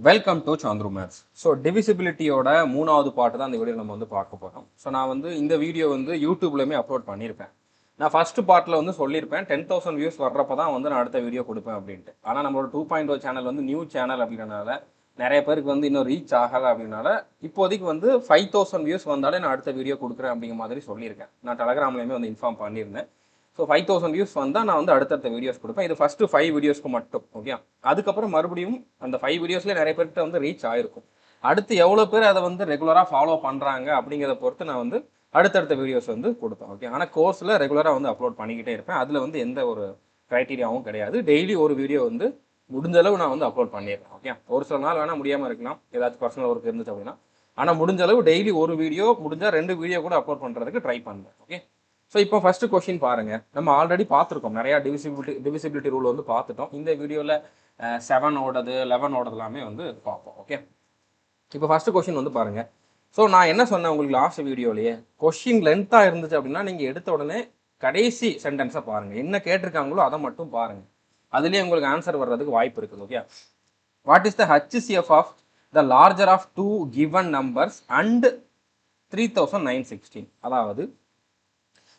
Welcome to Chandru maths. So டிவிசிபிலிட்டியோட மூணாவது பாட்டு தான் இந்த வீடியோ நம்ம வந்து பார்க்க போகிறோம். ஸோ நான் வந்து இந்த வீடியோ வந்து யூடியூப்லேயுமே அப்லோட் பண்ணியிருப்பேன். நான் ஃபஸ்ட்டு பார்ட்டில் வந்து சொல்லியிருப்பேன் 10,000 வியூஸ் வர்றப்போ தான் வந்து நான் அடுத்த வீடியோ கொடுப்பேன் அப்படின்ட்டு. ஆனால் நம்மளோட 2.0 சேனல் வந்து நியூ சேனல் அப்படின்றனால நிறைய பேருக்கு வந்து இன்னும் ரீச் ஆகலை அப்படின்னால இப்போதைக்கு வந்து 5,000 வியூஸ் வந்தாலே நான் அடுத்த வீடியோ கொடுக்குறேன் அப்படிங்கிற மாதிரி சொல்லியிருக்கேன். நான் டெலகிராம்லேயுமே வந்து இன்ஃபார்ம் பண்ணியிருந்தேன். ஸோ 5,000 வியூஸ் வந்தால் நான் வந்து அடுத்தடுத்த வீடியோஸ் கொடுப்பேன். இது ஃபஸ்ட்டு 5 வீடியோஸ்க்கு மட்டும், ஓகே. அதுக்கப்புறம் மறுபடியும் அந்த 5 வீடியோஸ்லேயே நிறைய பேர்கிட்ட வந்து ரீச் ஆகிருக்கும். அடுத்து எவ்வளோ பேர் அதை வந்து ரெகுலராக ஃபாலோ பண்ணுறாங்க அப்படிங்கிறத பொறுத்து நான் வந்து அடுத்தடுத்த வீடியோஸ் வந்து கொடுப்பேன், ஓகே. ஆனால் கோர்ஸில் ரெகுலராக வந்து அப்லோட் பண்ணிக்கிட்டே இருப்பேன். அதில் வந்து எந்த ஒரு க்ரைட்டீரியாவும் கிடையாது. டெய்லி ஒரு வீடியோ வந்து முடிஞ்ச அளவு நான் வந்து அப்லோட் பண்ணிடுறேன், ஓகே. ஒரு சில நாள் வேணால் முடியாமல் இருக்கலாம், ஏதாச்சும் பர்சனல் ஒர்க் இருந்துச்சு அப்படின்னா. ஆனால் முடிஞ்ச அளவு டெய்லி ஒரு வீடியோ, முடிஞ்சால் 2 வீடியோ கூட அப்லோட் பண்ணுறதுக்கு ட்ரை பண்ணுறேன், ஓகே. ஸோ இப்போ ஃபர்ஸ்ட் கொஸ்டின் பாருங்க. நம்ம ஆல்ரெடி பார்த்துருக்கோம், நிறையா டிவிசிபிலிட்டி ரூல் வந்து பார்த்துட்டோம். இந்த வீடியோவில் 7ஓடது 11ஓடது எல்லாமே வந்து பார்ப்போம், ஓகே. இப்போ ஃபர்ஸ்ட் கொஸ்டின் வந்து பாருங்க. ஸோ நான் என்ன சொன்னேன் உங்களுக்கு லாஸ்ட் வீடியோலேயே, கொஸ்டின் லென்த்தாக இருந்துச்சு அப்படின்னா நீங்கள் எடுத்த உடனே கடைசி சென்டென்ஸை பாருங்க, என்ன கேட்டிருக்காங்களோ அதை மட்டும் பாருங்க. அதுலேயே உங்களுக்கு ஆன்சர் வர்றதுக்கு வாய்ப்பு இருக்குது, okay. What is the HCF of the larger of 2 given numbers and 3,916? அதாவது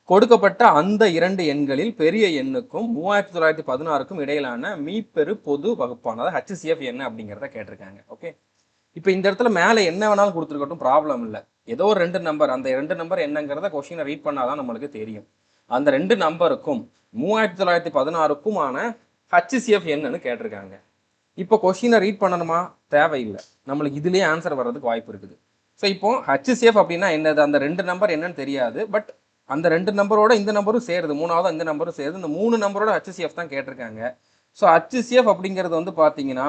கொடுக்கப்பட்ட அந்த 2 எண்களில் பெரிய எண்ணுக்கும் 3,916க்கும் இடையிலான மீப்பெரு பொது வகுப்பான HCF என்ன அப்படிங்கிறத கேட்டிருக்காங்க, ஓகே. இப்போ இந்த இடத்துல மேலே என்ன வேணாலும் கொடுத்துருக்கட்டும், ப்ராப்ளம் இல்லை. ஏதோ ஒரு 2 நம்பர், அந்த 2 நம்பர் என்னங்கிறத கொஸ்டினை ரீட் பண்ணாதான் நம்மளுக்கு தெரியும். அந்த 2 நம்பருக்கும் 3,916க்குமான HCF என்னன்னு கேட்டிருக்காங்க. இப்போ கொஸ்டினை ரீட் பண்ணணுமா? தேவையில்லை, நம்மளுக்கு இதுலேயே ஆன்சர் வர்றதுக்கு வாய்ப்பு இருக்குது. ஸோ இப்போ HCF அப்படின்னா என்னது? அந்த 2 நம்பர் என்னன்னு தெரியாது, பட் அந்த 2 நம்பரோட இந்த நம்பரும் சேருது, மூணாவது இந்த நம்பரும் சேருது. இந்த 3 நம்பரோட HCF தான் கேட்டிருக்காங்க. ஸோ HCF அப்படிங்கிறது வந்து பார்த்தீங்கன்னா,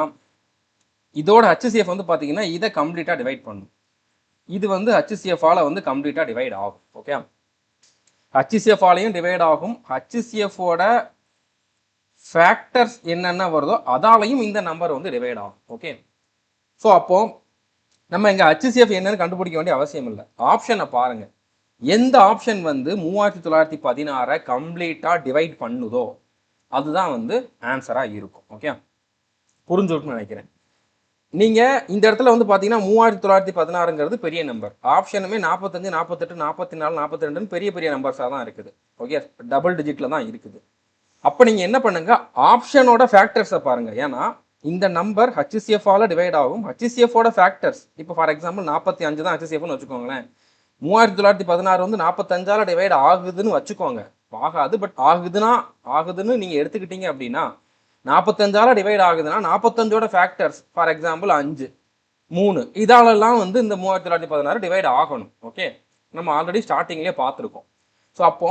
இதோட HCF வந்து பார்த்தீங்கன்னா இதை கம்ப்ளீட்டாக டிவைட் பண்ணும். இது வந்து HCF-ஆல வந்து கம்ப்ளீட்டாக டிவைட் ஆகும், ஓகே. HCF-ஆலையும் டிவைட் ஆகும். HCF-ஓட ஃபேக்டர்ஸ் என்னென்ன வருதோ அதாலையும் இந்த நம்பர் வந்து டிவைட் ஆகும், ஓகே. ஸோ அப்போ நம்ம இங்கே HCF என்னன்னு கண்டுபிடிக்க வேண்டிய அவசியம் இல்லை. ஆப்ஷனை பாருங்க. எந்த ஆப்ஷன் வந்து 3,916 கம்ப்ளீட்டாக டிவைட் பண்ணுதோ அதுதான் வந்து ஆன்சராக இருக்கும், ஓகே. புரிஞ்சுருக்குன்னு நினைக்கிறேன். நீங்கள் இந்த இடத்துல வந்து பார்த்தீங்கன்னா 3,916ங்கிறது பெரிய நம்பர். ஆப்ஷனுமே 45, 48, 44, 42 பெரிய பெரிய நம்பர்ஸாக தான் இருக்குது, ஓகே. டபுள் டிஜிட்டில் தான் இருக்குது. அப்போ நீங்கள் என்ன பண்ணுங்க, ஆப்ஷனோட ஃபேக்டர்ஸை பாருங்கள். ஏன்னா இந்த நம்பர் HCF-ஆல டிவைட் ஆகும். HCF-ஓட ஃபேக்டர்ஸ் இப்போ ஃபார் எக்ஸாம்பிள் 45 தான் HCF-னு வச்சுக்கோங்களேன். 3,916 வந்து 45ஆல டிவைட் ஆகுதுன்னு வச்சுக்கோங்க. ஆகாது, பட் ஆகுதுன்னு நீங்கள் எடுத்துக்கிட்டீங்க அப்படின்னா 45ஆல டிவைட் ஆகுதுன்னா 45ஓட ஃபேக்டர்ஸ் ஃபார் எக்ஸாம்பிள் 5, 3 இதாலெல்லாம் வந்து இந்த 3,916 டிவைட் ஆகணும், ஓகே. நம்ம ஆல்ரெடி ஸ்டார்டிங்லேயே பார்த்துருக்கோம். ஸோ அப்போ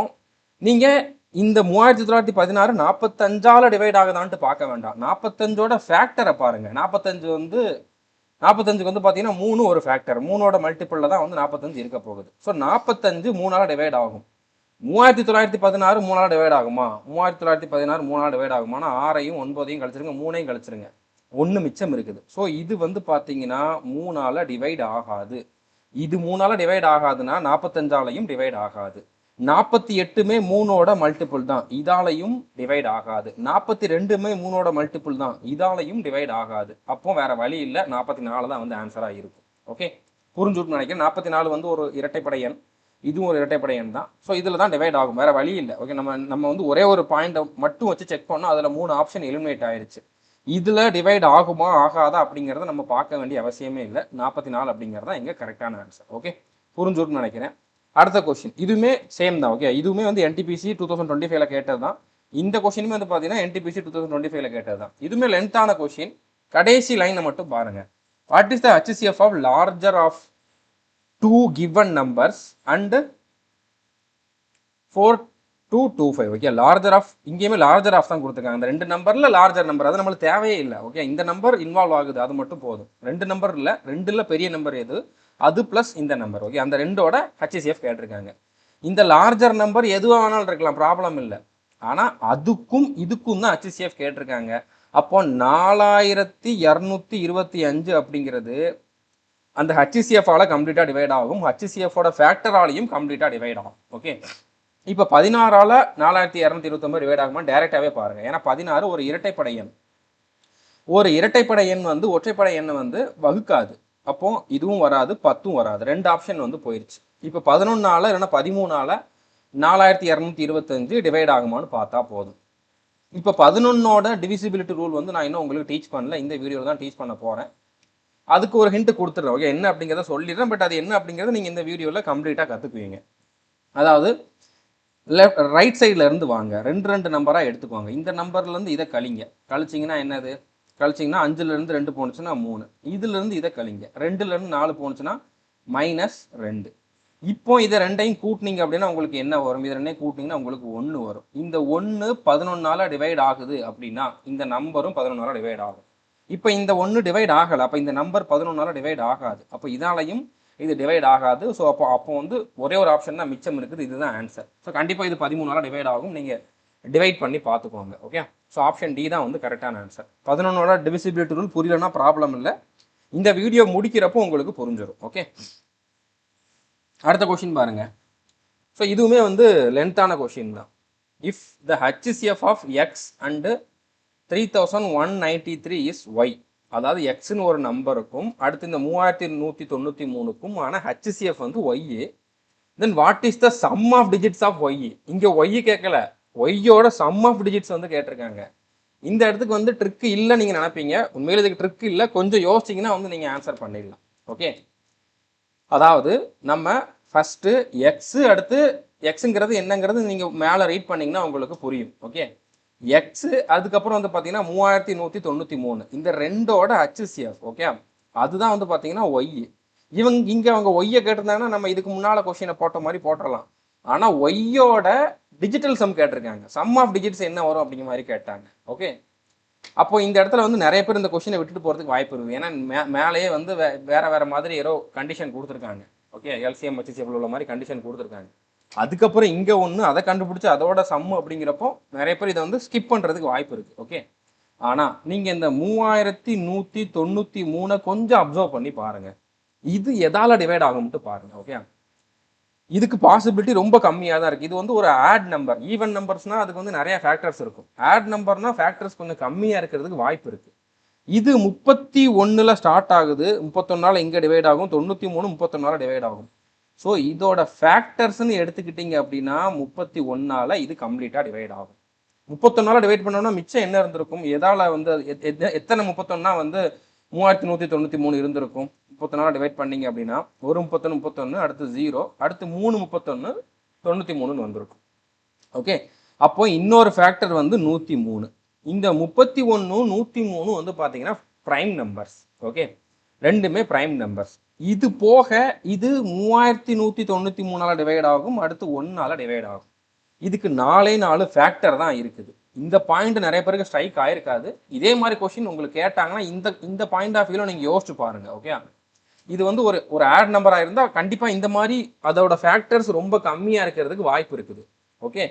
நீங்கள் இந்த 3,916 45ஆல டிவைட் ஆகுதான்ட்டு பார்க்க வேண்டாம். 45ஓட ஃபேக்டரை பாருங்க. 45க்கு வந்து பார்த்தீங்கன்னா 3 ஒரு ஃபேக்டர், 3ஓட மல்டிபிளில் தான் வந்து 45 இருக்க போகுது. ஸோ 45 3ஆல டிவைட் ஆகும். 3,916 3ஆல டிவைட் ஆகுமா? 3,916 3ஆல டிவைட் ஆகுமானா 6ஐயும் 9ஐயும் கழிச்சிருங்க, 3ஐயும் கழிச்சிருங்க, 1 மிச்சம் இருக்குது. ஸோ இது வந்து பார்த்தீங்கன்னா 3ஆல டிவைட் ஆகாது. இது 3ஆல டிவைட் ஆகாதுன்னா 45ஆலையும் டிவைட் ஆகாது. 48மே 3ஓட மல்டிபிள் தான், இதாலையும் டிவைட் ஆகாது. 42மே 3ஓட மல்டிபிள் தான், இதாலையும் டிவைட் ஆகாது. அப்போ வேற வழி இல்லை, 44 தான் வந்து ஆன்சராக இருக்கும், ஓகே. புரிஞ்சுட்டு நினைக்கிறேன். 44 வந்து ஒரு இரட்டைப்படை எண், இதுவும் ஒரு இரட்டைப்படை எண் தான். ஸோ இதில் தான் டிவைட் ஆகும், வேற வழி இல்லை, ஓகே. நம்ம வந்து ஒரே ஒரு பாயிண்டை மட்டும் வச்சு செக் பண்ணோம், அதில் 3 ஆப்ஷன் எலிமினேட் ஆயிடுச்சு. இதில் டிவைட் ஆகுமா ஆகாதா அப்படிங்கிறத நம்ம பார்க்க வேண்டிய அவசியமே இல்லை. 44 அப்படிங்கிறது தான் இங்கே கரெக்டான ஆன்சர், ஓகே. புரிஞ்சுட்டு நினைக்கிறேன். அடுத்த கொஸ்டின் இதுவுமே சேம் தான், ஓகே. இதுவுமே வந்து NTPC 2025ல கேட்டது தான். இந்த கொஸ்டினுமே வந்து பார்த்தீங்கன்னா NTPC 2025ல கேட்டது தான். இதுவுமே லென்த்தான கொஸ்டின். கடைசி லைனை மட்டும் பாருங்க. What is the HCF of larger of 2 given numbers and 4,225, okay. Larger of, இங்கேயுமே லார்ஜர் ஆஃப் தான் கொடுத்துருக்காங்க. அந்த 2 நம்பரில் லார்ஜர் நம்பர் அது நம்மளுக்கு தேவையே இல்லை, ஓகே. இந்த நம்பர் இன்வால்வ் ஆகுது, அது மட்டும் போதும். 2 நம்பர் இல்லை, 2ல் பெரிய நம்பர் எது அது ப்ளஸ் இந்த நம்பர், ஓகே. அந்த 2ஓட HCF கேட்டிருக்காங்க. இந்த லார்ஜர் நம்பர் எதுவாக வேணாலும் இருக்கலாம், ப்ராப்ளம் இல்லை. ஆனால் அதுக்கும் இதுக்கும் தான் HCF கேட்டிருக்காங்க. அப்போ 4,225 அப்படிங்கிறது அந்த HCF-ஆல கம்ப்ளீட்டாக டிவைட் ஆகும். HCF-ஓட ஃபேக்டராலையும் கம்ப்ளீட்டாக டிவைட் ஆகும், ஓகே. இப்போ 16ஆல 4,229 டிவைட் ஆகுமா? டைரெக்டாகவே பாருங்கள். ஏன்னா 16 ஒரு இரட்டைப்படை எண். ஒரு இரட்டைப்படை எண் வந்து ஒற்றைப்படை எண்ணை வந்து வகுக்காது. அப்போ இதுவும் வராது, 10ம் வராது. 2 ஆப்ஷன் வந்து போயிடுச்சு. இப்போ 11ஆல இல்லைன்னா 13ஆல 4225 டிவைட் ஆகுமான்னு பார்த்தா போதும். இப்போ 11ஓட டிவிசிபிலிட்டி ரூல் வந்து நான் இன்னும் உங்களுக்கு டீச் பண்ணல, இந்த வீடியோவில் தான் டீச் பண்ண போகிறேன். அதுக்கு ஒரு ஹிண்ட் கொடுத்துட்றேன். ஓகே, என்ன அப்படிங்கிறத சொல்லிடுறேன். பட் அது என்ன அப்படிங்கிறத நீங்கள் இந்த வீடியோவில் கம்ப்ளீட்டாக கற்றுக்குவீங்க. அதாவது ரைட் சைடில் இருந்து வாங்க, ரெண்டு நம்பராக எடுத்துக்குவாங்க. இந்த நம்பர்லேருந்து இதை கழிங்க. கழிச்சிங்கன்னா என்னது? கழிச்சிங்கன்னா 5லேருந்து 2 போணுச்சுன்னா 3. இதுலேருந்து இதை கழிங்க. 2லேருந்து 4 போணுச்சுன்னா -2. இப்போ இதை ரெண்டையும் கூட்டினீங்க அப்படின்னா உங்களுக்கு என்ன வரும்? இதை ரெண்டையும் கூட்டினீங்கன்னா உங்களுக்கு 1 வரும். இந்த 1 11ஆல் டிவைட் ஆகுது அப்படின்னா இந்த நம்பரும் 11ஆல் டிவைட் ஆகும். இப்போ இந்த 1 டிவைட் ஆகலை, அப்போ இந்த நம்பர் 11ஆல் டிவைட் ஆகாது. அப்போ இதாலையும் இது டிவைட் ஆகாது. ஸோ அப்போ வந்து ஒரே ஒரு ஆப்ஷன் தான் மிச்சம் இருக்குது. இதுதான் ஆன்சர். ஸோ கண்டிப்பாக இது 13ஆல் டிவைட் ஆகும். நீங்கள் டிவைட் பண்ணி பார்த்துக்கோங்க. ஓகே, ஸோ ஆப்ஷன் டி தான் வந்து கரெக்டான ஆன்சர். 11ஓட டிவிசிபிலிட்டி ரூல் புரியலன்னா ப்ராப்ளம் இல்லை, இந்த வீடியோ முடிக்கிறப்போ உங்களுக்கு புரிஞ்சிடும். ஓகே, அடுத்த கொஸ்டின் பாருங்க. ஸோ இதுவுமே வந்து லென்த்தான கொஸ்டின் தான். If the HCF of X and 3193 is Y, அதாவது எக்ஸ்ன்னு ஒரு நம்பருக்கும் அடுத்து இந்த 3193க்கும் ஆன HCF வந்து ஒய். Then what is the sum of digits of Y? இங்கே ஒய் கேட்கல, ஒய்யோட சம் ஆஃப் டிஜிட்ஸ் வந்து கேட்டிருக்காங்க. இந்த இடத்துக்கு வந்து ட்ரிக் இல்லை நீங்கள் நினைப்பீங்க. உண்மையில் இதுக்கு ட்ரிக் இல்லை, கொஞ்சம் யோசிச்சிங்கன்னா வந்து நீங்கள் ஆன்சர் பண்ணிடலாம். ஓகே, அதாவது நம்ம ஃபஸ்ட்டு எக்ஸு அடுத்து எக்ஸுங்கிறது என்னங்கிறது நீங்கள் மேலே ரீட் பண்ணிங்கன்னா உங்களுக்கு புரியும். ஓகே, எக்ஸு அதுக்கப்புறம் வந்து பார்த்தீங்கன்னா 3193, இந்த ரெண்டோட HCF. ஓகே, அதுதான் வந்து பார்த்தீங்கன்னா ஒய். இங்கே அவங்க ஒய்யை கேட்டிருந்தாங்கன்னா நம்ம இதுக்கு முன்னால் கொஸ்டினை போட்ட மாதிரி போட்டுடலாம். ஆனால் ஒய்யோட டிஜிட்டல் சம் கேட்டிருக்காங்க. சம் ஆஃப் டிஜிட்ஸ் என்ன வரும் அப்படிங்கிற மாதிரி கேட்டாங்க. ஓகே, அப்போ இந்த இடத்துல வந்து நிறைய பேர் இந்த கொஸ்டினை விட்டுட்டு போகிறதுக்கு வாய்ப்பு இருக்குது. ஏன்னா மேலேயே வந்து வேற மாதிரி ஏதோ கண்டிஷன் கொடுத்துருக்காங்க. ஓகே, LCM HCF உள்ள மாதிரி கண்டிஷன் கொடுத்துருக்காங்க. அதுக்கப்புறம் இங்கே ஒன்று அதை கண்டுபிடிச்சி அதோட சம் அப்படிங்கிறப்போ நிறைய பேர் இதை வந்து ஸ்கிப் பண்ணுறதுக்கு வாய்ப்பு இருக்குது. ஓகே, ஆனால் நீங்கள் இந்த 3193 கொஞ்சம் அப்சர்வ் பண்ணி பாருங்கள். இது எதால் டிவைட் ஆகும்ட்டு பாருங்கள். ஓகே, இதுக்கு பாசிபிலிட்டி ரொம்ப கம்மியாக தான் இருக்குது. இது வந்து ஒரு ஆட் நம்பர். ஈவன் நம்பர்ஸ்னால் அதுக்கு வந்து நிறைய ஃபேக்டர்ஸ் இருக்கும். ஆட் நம்பர்னால் ஃபேக்டர்ஸ் கொஞ்சம் கம்மியாக இருக்கிறதுக்கு வாய்ப்பு இருக்குது. இது 31ல் ஸ்டார்ட் ஆகுது, 31ஆல் இங்கே டிவைட் ஆகும், 93 31ஆல் டிவைட் ஆகும். ஸோ இதோட ஃபேக்டர்ஸ்ன்னு எடுத்துக்கிட்டீங்க அப்படின்னா 31ஆல் இது கம்ப்ளீட்டாக டிவைட் ஆகும். 31ஆல் டிவைட் பண்ணோம்னா மிச்சம் என்ன இருந்திருக்கும்? எதால் வந்து எத்தனை 31னா வந்து 3193 இருந்திருக்கும். 31ஆல் டிவைட் பண்ணீங்க அப்படின்னா ஒரு 31 அடுத்து 0, அடுத்து 3 31 93 வந்திருக்கும். ஓகே, அப்போ இன்னொரு ஃபேக்டர் வந்து 103. இந்த 31 103 வந்து பார்த்தீங்கன்னா ப்ரைம் நம்பர்ஸ். ஓகே, ரெண்டுமே ப்ரைம் நம்பர்ஸ். இது போக இது 3193ஆல் டிவைட் ஆகும், அடுத்து 1ஆல் டிவைட் ஆகும். இதுக்கு 4 ஃபேக்டர் தான் இருக்குது. இந்த பாயிண்ட் நிறைய பேருக்கு ஸ்ட்ரைக் ஆயிருக்காது. இதே மாதிரி கொஸ்டின் உங்களுக்கு கேட்டாங்கன்னா இந்த பாயிண்ட் ஆஃப் வியூவில் நீங்கள் யோசிச்சு பாருங்க. ஓகே, இது வந்து ஒரு ஆட் நம்பராக இருந்தால் கண்டிப்பாக இந்த மாதிரி அதோட ஃபேக்டர்ஸ் ரொம்ப கம்மியாக இருக்கிறதுக்கு வாய்ப்பு இருக்குது. ஓகே,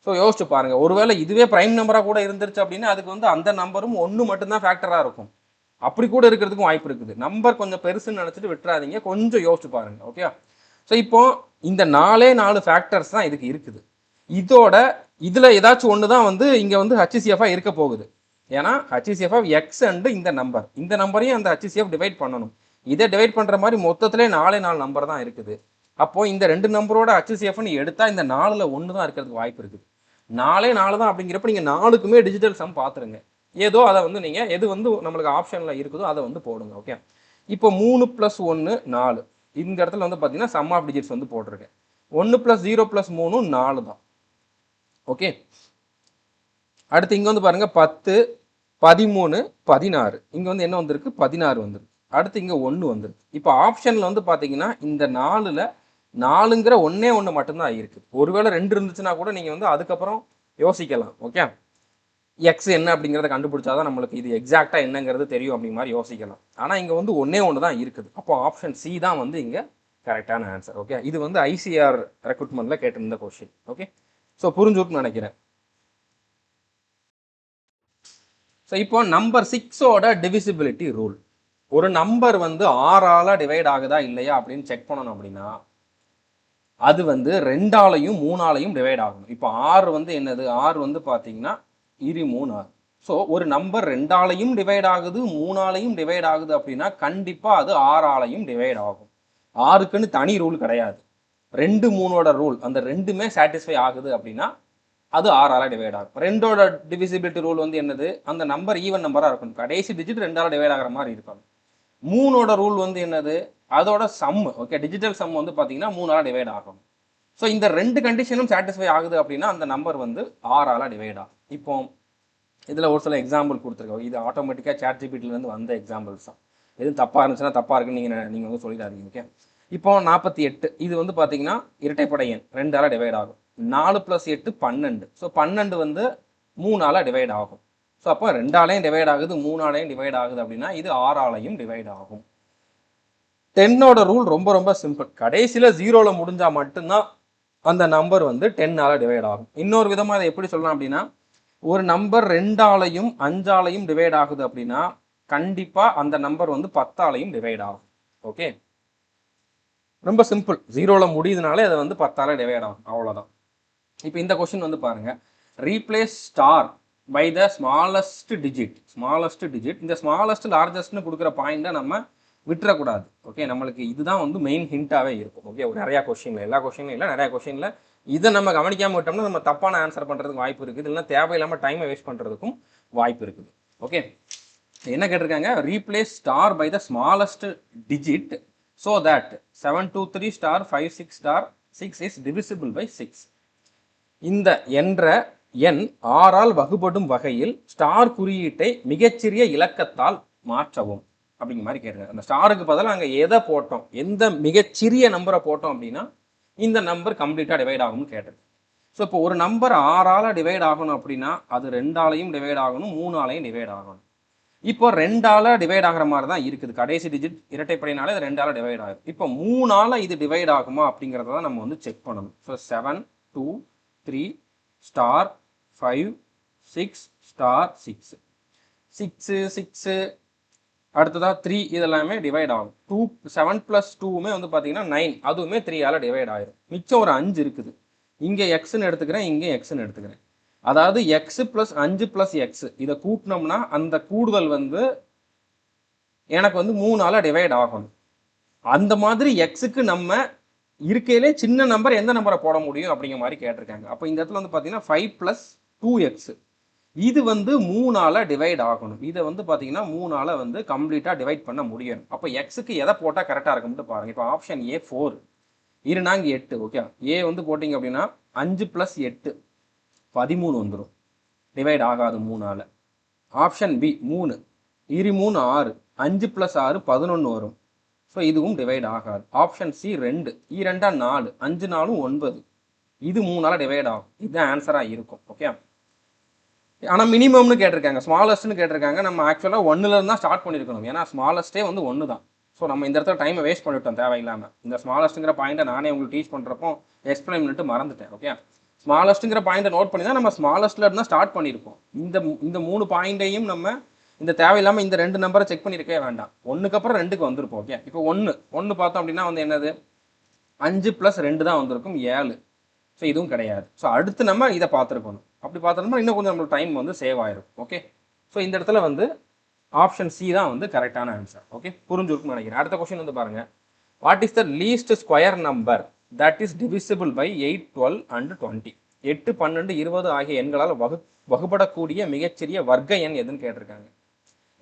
ஸோ யோசிச்சு பாருங்க. ஒருவேளை இதுவே ப்ரைம் நம்பராக கூட இருந்துருச்சு அப்படின்னா அதுக்கு வந்து அந்த நம்பரும் 1 மட்டும்தான் ஃபேக்டராக இருக்கும். அப்படி கூட இருக்கிறதுக்கும் வாய்ப்பு இருக்குது. நம்பர் கொஞ்சம் பெருசுன்னு நினச்சிட்டு விட்டுறாதீங்க, கொஞ்சம் யோசிச்சு பாருங்க. ஓகே, ஸோ இப்போ இந்த 4 ஃபேக்டர்ஸ் தான் இதுக்கு இருக்குது. இதில் ஏதாச்சும் ஒன்று தான் வந்து இங்கே வந்து HCF-ஆக இருக்க போகுது. ஏன்னா HCF ஆஃப் எக்ஸ் அண்டு இந்த நம்பரையும் அந்த HCF டிவைட் பண்ணணும். இதை டிவைட் பண்ணுற மாதிரி மொத்தத்திலே 4 நம்பர் தான் இருக்குது. அப்போது இந்த 2 நம்பரோட HCFன்னு எடுத்தால் இந்த 4ல் 1 தான் இருக்கிறதுக்கு வாய்ப்பு இருக்குது. 4 தான் அப்படிங்கிறப்ப நீங்கள் 4க்குமே டிஜிட்டல் சம் பார்த்துருங்க. ஏதோ அதை வந்து நீங்கள் எது வந்து நம்மளுக்கு ஆப்ஷனில் இருக்குதோ அதை வந்து போடுங்க. ஓகே, இப்போ 3 + 1 4. இந்த இடத்துல வந்து பார்த்தீங்கன்னா சம் ஆஃப் டிஜிட்ஸ் வந்து போட்டிருக்கேன். 1 + 0 + 3 4 தான். ஓகே, அடுத்து இங்கே வந்து பாருங்கள் 10 13 16. இங்கே வந்து என்ன வந்திருக்கு? 16 வந்திருக்கு. அடுத்து இங்கே 1 வந்திருக்கு. இப்போ ஆப்ஷனில் வந்து பார்த்தீங்கன்னா இந்த 4ல் 4ங்கிற ஒன்றே மட்டும்தான் இருக்குது. ஒருவேளை 2 இருந்துச்சுன்னா கூட நீங்கள் வந்து அதுக்கப்புறம் யோசிக்கலாம். ஓகே, எக்ஸ் என்ன அப்படிங்கிறத கண்டுபிடிச்சாதான் நம்மளுக்கு இது எக்ஸாக்டாக என்னங்கிறது தெரியும் அப்படிங்கிற மாதிரி யோசிக்கலாம். ஆனால் இங்கே வந்து ஒன்றே தான் இருக்குது. அப்போ ஆப்ஷன் சி தான் வந்து இங்கே கரெக்டான ஆன்சர். ஓகே, இது வந்து ICR ரெக்ரூட்மெண்ட்டில் கேட்டிருந்த கொஸ்டின். ஓகே, ஸோ புரிஞ்சுட்டுன்னு நினைக்கிறேன். ஸோ இப்போ நம்பர் 6ஓட டிவிசிபிலிட்டி ரூல். ஒரு நம்பர் வந்து 6ஆல் டிவைட் ஆகுதா இல்லையா அப்படின்னு செக் பண்ணணும் அப்படின்னா அது வந்து 2ஆலையும் 3ஆலையும் டிவைட் ஆகணும். இப்போ 6 வந்து என்னது? 6 வந்து பார்த்தீங்கன்னா 23 6. ஸோ ஒரு நம்பர் 2ஆலையும் டிவைட் ஆகுது 3ஆலையும் டிவைட் ஆகுது அப்படின்னா கண்டிப்பாக அது 6ஆலையும் டிவைட் ஆகும். 6க்குன்னு தனி ரூல் கிடையாது. 2 3ஓட ரூல் அந்த ரெண்டுமே சாட்டிஸ்ஃபை ஆகுது அப்படின்னா அது 6ஆல டிவைட் ஆகும். 2ஓட டிவிசிபிலிட்டி ரூல் வந்து என்னது, அந்த நம்பர் ஈவன் நம்பராக இருக்கணும், கடைசி டிஜிட் 2ஆல டிவைட் ஆகிற மாதிரி இருக்கணும். 3ஓட ரூல் வந்து என்னது, அதோட சம், ஓகே, டிஜிட்டல் சம் வந்து பார்த்தீங்கன்னா 3ஆல டிவைட் ஆகும். ஸோ இந்த 2 கண்டிஷனும் சாட்டிஸ்ஃபை ஆகுது அப்படின்னா அந்த நம்பர் வந்து 6ஆல டிவைட் ஆகும். இப்போ இதில் ஒரு சில எக்ஸாம்பிள் கொடுத்துருக்கோம். இது ஆட்டோமேட்டிக்காக ChatGPTலேருந்து வந்த எக்ஸாம்பிள்ஸ் தான். எதுவும் தப்பாக இருந்துச்சுன்னா தப்பாக இருக்குன்னு நீங்கள் வந்து சொல்லிடாதீங்க. ஓகே, இப்போ 48 இது வந்து பார்த்தீங்கன்னா இரட்டைப்படை எண் 2ஆல டிவைட் ஆகும். 4 + 8 12. ஸோ 12 வந்து 3ஆல டிவைட் ஆகும். ஸோ அப்போ 2ஆலையும் டிவைட் ஆகுது 3ஆலையும் டிவைட் ஆகுது அப்படின்னா இது 6ஆலையும் டிவைட் ஆகும். 10ஓட ரூல் ரொம்ப ரொம்ப சிம்பிள். கடைசியில் 0ல முடிஞ்சால் மட்டும்தான் அந்த நம்பர் வந்து 10ஆல டிவைட் ஆகும். இன்னொரு விதமாக அதை எப்படி சொல்லலாம் அப்படின்னா, ஒரு நம்பர் 2ஆலையும் 5ஆலையும் டிவைட் ஆகுது அப்படின்னா கண்டிப்பாக அந்த நம்பர் வந்து 10ஆலையும் டிவைட் ஆகும். ஓகே, ரொம்ப சிம்பிள். 0ல முடியுதுனாலே அதை வந்து 10ஆல டிவைட் ஆகும், அவ்வளோதான். இப்போ இந்த கொஸ்டின் வந்து பாருங்க, replace star by the smallest digit. இந்த ஸ்மாலஸ்ட் லார்ஜஸ்ட்னு கொடுக்குற பாயிண்ட்டை நம்ம விட்டுறக்கூடாது. ஓகே, நம்மளுக்கு இதுதான் வந்து மெயின் ஹிண்டாகவே இருக்கும். ஓகே, நிறையா கொஸ்டினில், எல்லா கொஸ்டினும் இல்லை, நிறையா கொஸ்டினில் இதை நம்ம கவனிக்காமல் விட்டோம்னா நம்ம தப்பான ஆன்சர் பண்ணுறதுக்கு வாய்ப்பு இருக்குது, இல்லைன்னா தேவையில்லாமல் டைமை வேஸ்ட் பண்ணுறதுக்கும் வாய்ப்பு இருக்குது. ஓகே, என்ன கேட்டிருக்காங்க, replace star by the smallest digit so that 723 star 56 star 6 is divisible by 6. இந்த என்ற எண் 6ஆல் வகுபடும் வகையில் ஸ்டார் குறியீட்டை மிகச்சிறிய இலக்கத்தால் மாற்றவும் அப்படிங்கிற மாதிரி கேட்டிருக்காங்க. அந்த ஸ்டாருக்கு பதிலாக அங்கே எதை போட்டோம், எந்த மிகச்சிறிய நம்பரை போட்டோம் அப்படின்னா இந்த நம்பர் கம்ப்ளீட்டாக டிவைட் ஆகும்னு கேட்டிருக்கு. ஸோ இப்போ ஒரு நம்பர் 6ஆல் டிவைட் ஆகணும் அப்படின்னா அது 2ஆலையும் டிவைட் ஆகணும் 3ஆலையும் டிவைட் ஆகணும். இப்போ 2ஆல டிவைட் ஆகிற மாதிரி தான் இருக்குது, கடைசி டிஜிட் இரட்டைப்படையினால இது 2ஆல டிவைட் ஆகும். இப்போ 3ஆல இது டிவைட் ஆகுமா அப்படிங்கிறத தான் நம்ம வந்து செக் பண்ணணும். ஸோ 7 2 3 ஸ்டார் 5 6 ஸ்டார் 6 6 6 அடுத்ததாக 3 இதெல்லாமே டிவைட் ஆகும். 7 + 2மே வந்து பார்த்தீங்கன்னா 9, அதுவுமே 3ஆல டிவைட் ஆயிரும். மிச்சம் ஒரு 5 இருக்குது, இங்கே எக்ஸ்ன்னு எடுத்துக்கிறேன், இங்கே எக்ஸ்ன்னு எடுத்துக்கிறேன். அதாவது எக்ஸ் + 5 + எக்ஸ் இதை கூட்டினோம்னா அந்த கூடுதல் வந்து எனக்கு வந்து 3ஆல டிவைட் ஆகணும். அந்த மாதிரி எக்ஸுக்கு நம்ம இருக்கையிலே சின்ன நம்பர் எந்த நம்பரை போட முடியும் அப்படிங்கிற மாதிரி கேட்டிருக்காங்க. அப்போ இந்த இடத்துல வந்து பார்த்தீங்கன்னா 5 + 2x இது வந்து 3ஆல டிவைட் ஆகணும். இதை வந்து பார்த்தீங்கன்னா 3ஆல வந்து கம்ப்ளீட்டாக டிவைட் பண்ண முடியும். அப்போ எக்ஸுக்கு எதை போட்டால் கரெக்டாக இருக்கும்னு பாருங்கள். இப்போ ஆப்ஷன் ஏ 4, 2 8. ஓகே, ஏ வந்து போட்டிங்க அப்படின்னா 5 + 8 13 வந்துடும், டிவைட் ஆகாது 3ஆல. ஆப்ஷன் பி 3, 3 6, 5 + 6 11 வரும். ஸோ இதுவும் டிவைட் ஆகாது. ஆப்ஷன் சி 2, 2 4, 5 4 9, இது 3ஆல டிவைட் ஆகும். இதுதான் ஆன்சராக இருக்கும். ஓகே, ஆனால் மினிமம்னு கேட்டிருக்காங்க, ஸ்மாலஸ்ட்னு கேட்டிருக்காங்க. நம்ம ஆக்சுவலாக 1லேருந்து தான் ஸ்டார்ட் பண்ணியிருக்கணும், ஏன்னா ஸ்மாலஸ்ட்டே வந்து 1 தான். ஸோ நம்ம இந்த இடத்துல டைமை வேஸ்ட் பண்ணிவிட்டோம் தேவையில்லாமல். இந்த ஸ்மாலஸ்ட்டுங்கிற பாயிண்ட்டை நானே உங்களுக்கு டீச் பண்ணுறப்போ எக்ஸ்பிளைன் பண்ணிட்டு மறந்துட்டேன். ஓகே, ஸ்மாலஸ்ட்டுங்கிற பாயிண்ட்டை நோட் பண்ணி தான் நம்ம ஸ்மாலஸ்ட்டில் இருந்தால் ஸ்டார்ட் பண்ணியிருப்போம். இந்த 3 பாயிண்ட்டையும் நம்ம இந்த தேவையில்லாமல் இந்த 2 நம்பரை செக் பண்ணியிருக்கவே வேண்டாம். 1க்கு அப்புறம் 2க்கு வந்திருப்போம். ஓகே, இப்போ 1 பார்த்தோம் அப்படின்னா வந்து என்னது, 5 + 2 தான் வந்திருக்கும், 7. ஸோ இதுவும் கிடையாது. ஸோ அடுத்து நம்ம இதை பார்த்துருக்கணும். அப்படி பார்த்தோம்னா இன்னும் கொஞ்சம் நம்மளுக்கு டைம் வந்து சேவ் ஆயிரும். ஓகே, ஸோ இந்த இடத்துல வந்து ஆப்ஷன் சி தான் வந்து கரெக்டான ஆன்சர். ஓகே, புரிஞ்சுருக்குன்னு நினைக்கிறேன். அடுத்த கொஸ்டின் வந்து பாருங்க, what is the least square number that is divisible by 8 12 and 20? 8 12 20 ஆகிய எண்களால் வகுப்படக்கூடிய மிகச்சிறிய வர்க்க எண் எதுன்னு கேட்டிருக்காங்க.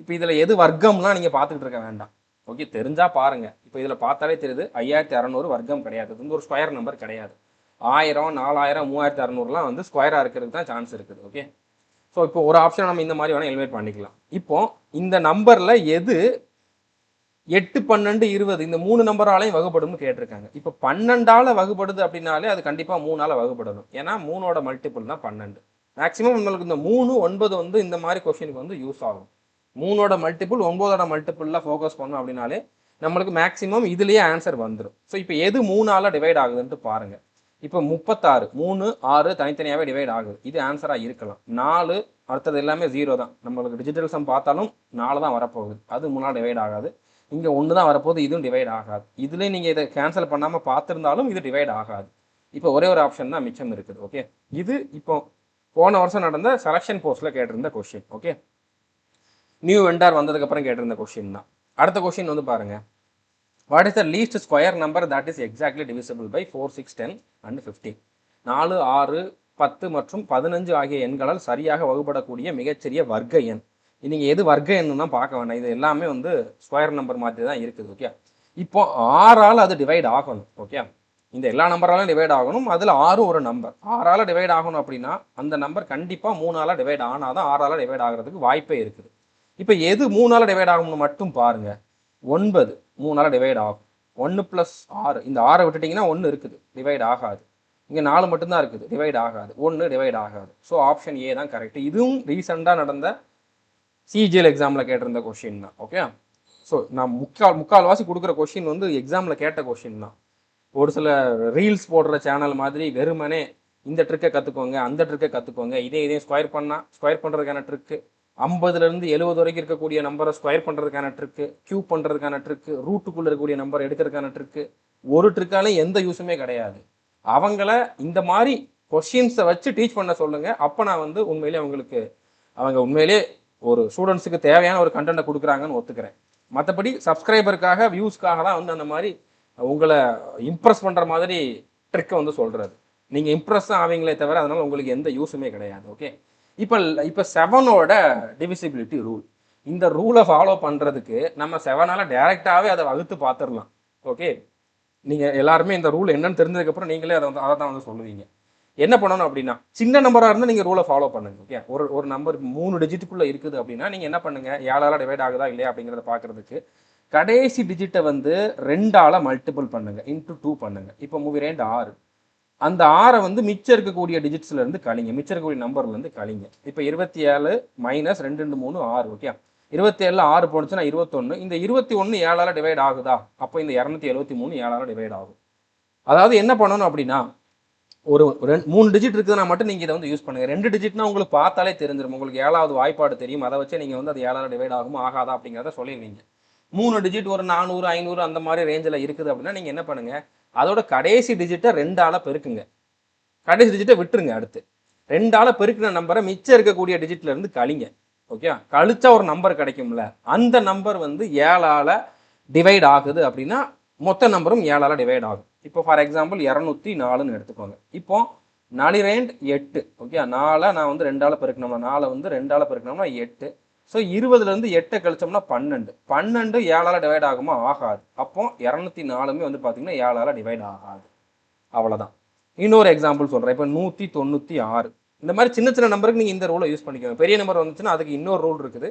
இப்போ இதில் எது வர்க்கம்லாம் நீங்கள் பார்த்துக்கிட்டு இருக்க வேண்டாம். ஓகே, தெரிஞ்சால் பாருங்கள். இப்போ இதில் பார்த்தாலே தெரியுது 5600 வர்க்கம் கிடையாது, இது வந்து ஒரு ஸ்கொயர் நம்பர் கிடையாது. 1000 4000 3600லாம் வந்து ஸ்கொயராக இருக்கிறதுக்கு தான் சான்ஸ் இருக்குது. ஓகே, ஸோ இப்போ ஒரு ஆப்ஷன் நம்ம இந்த மாதிரி வேணால் எலிமினேட் பண்ணிக்கலாம். இப்போ இந்த நம்பரில் எது 8 12 20 இந்த 3 நம்பராலையும் வகுப்படும்னு கேட்டிருக்காங்க. இப்போ 12ஆல் வகுப்படுது அப்படின்னாலே அது கண்டிப்பாக 3ஆல் வகுப்படணும், ஏன்னா 3ஓட மல்டிபிள் தான் 12. மேக்ஸிமம் நம்மளுக்கு இந்த 3 9 வந்து இந்த மாதிரி கொஸ்டினுக்கு வந்து யூஸ் ஆகும். 3ஓட மல்டிபிள் 9ஓட மல்டிபிளில் ஃபோக்கஸ் பண்ணோம் அப்படின்னாலே நம்மளுக்கு மேக்ஸிமம் இதுலேயே ஆன்சர் வந்துடும். ஸோ இப்போ எது 3ஆல் டிவைட் ஆகுதுன்ட்டு பாருங்கள். இப்போ 36 3 6 தனித்தனியாகவே டிவைட் ஆகுது, இது ஆன்சராக இருக்கலாம். 4 அடுத்தது எல்லாமே 0 தான். நம்மளுக்கு டிஜிட்டல் சம் பார்த்தாலும் 4 தான் வரப்போகுது, அது 3ஆல் டிவைட் ஆகாது. இங்கே 1 தான் வரப்போகுது, இதுவும் டிவைட் ஆகாது. இதுலேயே நீங்கள் இதை கேன்சல் பண்ணாமல் பார்த்துருந்தாலும் இது டிவைட் ஆகாது. இப்போ ஒரே ஒரு ஆப்ஷன் தான் மிச்சம் இருக்குது. ஓகே, இது இப்போ போன வருஷம் நடந்த செலெக்ஷன் போஸ்ட்டில் கேட்டிருந்த கொஷின். ஓகே, நியூ வெண்டார் வந்ததுக்கப்புறம் கேட்டிருந்த கொஷின் தான். அடுத்த கொஷின் வந்து பாருங்கள், what is the least square number that is exactly divisible by 4, 6, 10 and 15? 4, 6, 10 மற்றும் 15 ஆகிய எண்களால் சரியாக வகுப்படக்கூடிய மிகச்சிறிய வர்க்க எண். நீங்கள் எது வர்க்க எண்ணு தான் பார்க்க வேண்டாம், இது எல்லாமே வந்து ஸ்கொயர் நம்பர் மாதிரி தான் இருக்குது. ஓகே, இப்போ 6ஆல் அது டிவைட் ஆகணும். ஓகே, இந்த எல்லா நம்பராலும் டிவைட் ஆகணும், அதில் 6 ஒரு நம்பர். 6ஆல் டிவைட் ஆகணும் அப்படின்னா அந்த நம்பர் கண்டிப்பாக 3ஆல் டிவைட் ஆனால் தான் 6ஆல் டிவைட் ஆகிறதுக்கு வாய்ப்பே இருக்குது. இப்போ எது 3ஆல் டிவைட் ஆகணும்னு மட்டும் பாருங்க. 9 3ஆல் டிவைட் ஆகும். 1 + 6, இந்த 6 விட்டுட்டிங்கன்னா 1 இருக்குது, டிவைட் ஆகாது. இங்கே 4 மட்டும்தான் இருக்குது, டிவைட் ஆகாது. 1 டிவைட் ஆகாது. ஸோ ஆப்ஷன் ஏ தான் கரெக்ட். இதுவும் ரீசெண்டாக நடந்த சிஜிஎல் எக்ஸாமில் கேட்டிருந்த கொஷின் தான். ஓகே, ஸோ நான் முக்கால்வாசி கொடுக்குற கொஷின் வந்து எக்ஸாமில் கேட்ட கொஷின் தான். ஒரு சில ரீல்ஸ் போடுற சேனல் மாதிரி வெறுமனே இந்த ட்ரிக்கை கற்றுக்கோங்க, அந்த ட்ரிக்கை கற்றுக்கோங்க, இதே ஸ்கொயர் பண்ணுறதுக்கான ட்ரிக்கு, 50லேருந்து 70 வரைக்கும் இருக்கக்கூடிய நம்பரை ஸ்கொயர் பண்ணுறதுக்கான ட்ரிக்கு, கியூப் பண்ணுறதுக்கான ட்ரிக்கு, ரூட்டுக்குள்ளே இருக்கக்கூடிய நம்பர் எடுக்கிறதுக்கான ட்ரிக்கு, ஒரு ட்ரிக்காலும் எந்த யூஸுமே கிடையாது. அவங்கள இந்த மாதிரி கொஷின்ஸை வச்சு டீச் பண்ண சொல்லுங்கள். அப்போ நான் வந்து உண்மையிலே அவங்க உண்மையிலே ஒரு ஸ்டூடெண்ட்ஸுக்கு தேவையான ஒரு கண்டென்ட்டை கொடுக்குறாங்கன்னு ஒத்துக்கிறேன். மற்றபடி சப்ஸ்கிரைபருக்காக, வியூஸ்க்காக தான் வந்து அந்த மாதிரி உங்களை இம்ப்ரெஸ் பண்ணுற மாதிரி ட்ரிக்கை வந்து சொல்கிறது. நீங்கள் இம்ப்ரெஸ் தான் ஆவீங்களே தவிர அதனால் உங்களுக்கு எந்த யூஸுமே கிடையாது. ஓகே, இப்போ 7ஓட டிவிசிபிலிட்டி ரூல், இந்த ரூலை ஃபாலோ பண்ணுறதுக்கு நம்ம 7ஆல் டைரெக்டாகவே அதை வகுத்து பார்த்துடலாம். ஓகே, நீங்கள் எல்லாருமே இந்த ரூல் என்னன்னு தெரிஞ்சதுக்கப்புறம் நீங்களே அதை தான் வந்து சொல்லுவீங்க. என்ன பண்ணணும் அப்படின்னா, சின்ன நம்பராக இருந்தால் நீங்கள் ரூலை ஃபாலோ பண்ணுங்க. ஓகே, ஒரு நம்பர் 3 டிஜிட்டுக்குள்ளே இருக்குது அப்படின்னா நீங்கள் என்ன பண்ணுங்கள், 7ஆல் டிவைட் ஆகுதா இல்லையா அப்படிங்கிறத பார்க்குறதுக்கு கடைசி டிஜிட்டை வந்து 2ஆல் மல்டிபிள் பண்ணுங்க, இன்ட்டு 2 பண்ணுங்க. இப்போ 2 6, அந்த 6 வந்து மிச்சம் இருக்கக்கூடிய டிஜிட்ஸ்லேருந்து கழிங்க, மிச்சம் இருக்கக்கூடிய நம்பர்லேருந்து கழிங்க. இப்போ 27 - 2 × 3 6. ஓகே, 27 6 போனுச்சுன்னா 21. இந்த 21 7ஆல் டிவைட் ஆகுதா? அப்போ இந்த 273 7ஆல் டிவைட் ஆகும். அதாவது என்ன பண்ணணும் அப்படின்னா, ஒரு 3 டிஜிட் இருக்குதுன்னா மட்டும் நீங்கள் இதை வந்து யூஸ் பண்ணுங்கள். 2 டிஜிட்னா உங்களுக்கு பார்த்தாலே தெரிஞ்சிடும், உங்களுக்கு 7வது வாய்ப்பாடு தெரியும். அதை வச்சு நீங்கள் வந்து அது 7ஆல் டிவைட் ஆகுமா ஆகாதா அப்படிங்கிறத சொல்லிடுவீங்க. 3 டிஜிட் ஒரு 400 500 அந்த மாதிரி ரேஞ்சில் இருக்குது அப்படின்னா நீங்கள் என்ன பண்ணுங்கள், அதோட கடைசி டிஜிட்டை 2ஆல் பெருக்குங்க, கடைசி டிஜிட்டை விட்டுருங்க. அடுத்து 2ஆல் பெருக்கின நம்பரை மிச்சம் இருக்கக்கூடிய டிஜிட்ல இருந்து கழிங்க. ஓகே, கழிச்சா ஒரு நம்பர் கிடைக்கும்ல, அந்த நம்பர் வந்து 7ஆல் டிவைட் ஆகுது அப்படின்னா மொத்த நம்பரும் 7ஆல் டிவைட் ஆகும். இப்போ ஃபார் எக்ஸாம்பிள் 204ன்னு எடுத்துக்கோங்க. இப்போ 4 8. ஓகே, 4 நான் வந்து 2ஆல் பெருக்கணும்னா 4 வந்து 2ஆல் பெருக்கணும்னா 8. ஸோ 20லேருந்து 8 கழிச்சோம்னா 12. 12 7ஆல் டிவைட் ஆகுமா? ஆகாது. அப்போ 204மே வந்து பார்த்தீங்கன்னா 7ஆல் டிவைட் ஆகாது. அவ்வளோதான். இன்னொரு எக்ஸாம்பிள் சொல்கிறேன். இப்போ 196. இந்த மாதிரி சின்ன சின்ன நம்பருக்கு நீங்கள் இந்த ரூலை யூஸ் பண்ணிக்கோங்க. பெரிய நம்பர் வந்துச்சுன்னா அதுக்கு இன்னொரு ரூல் இருக்குது.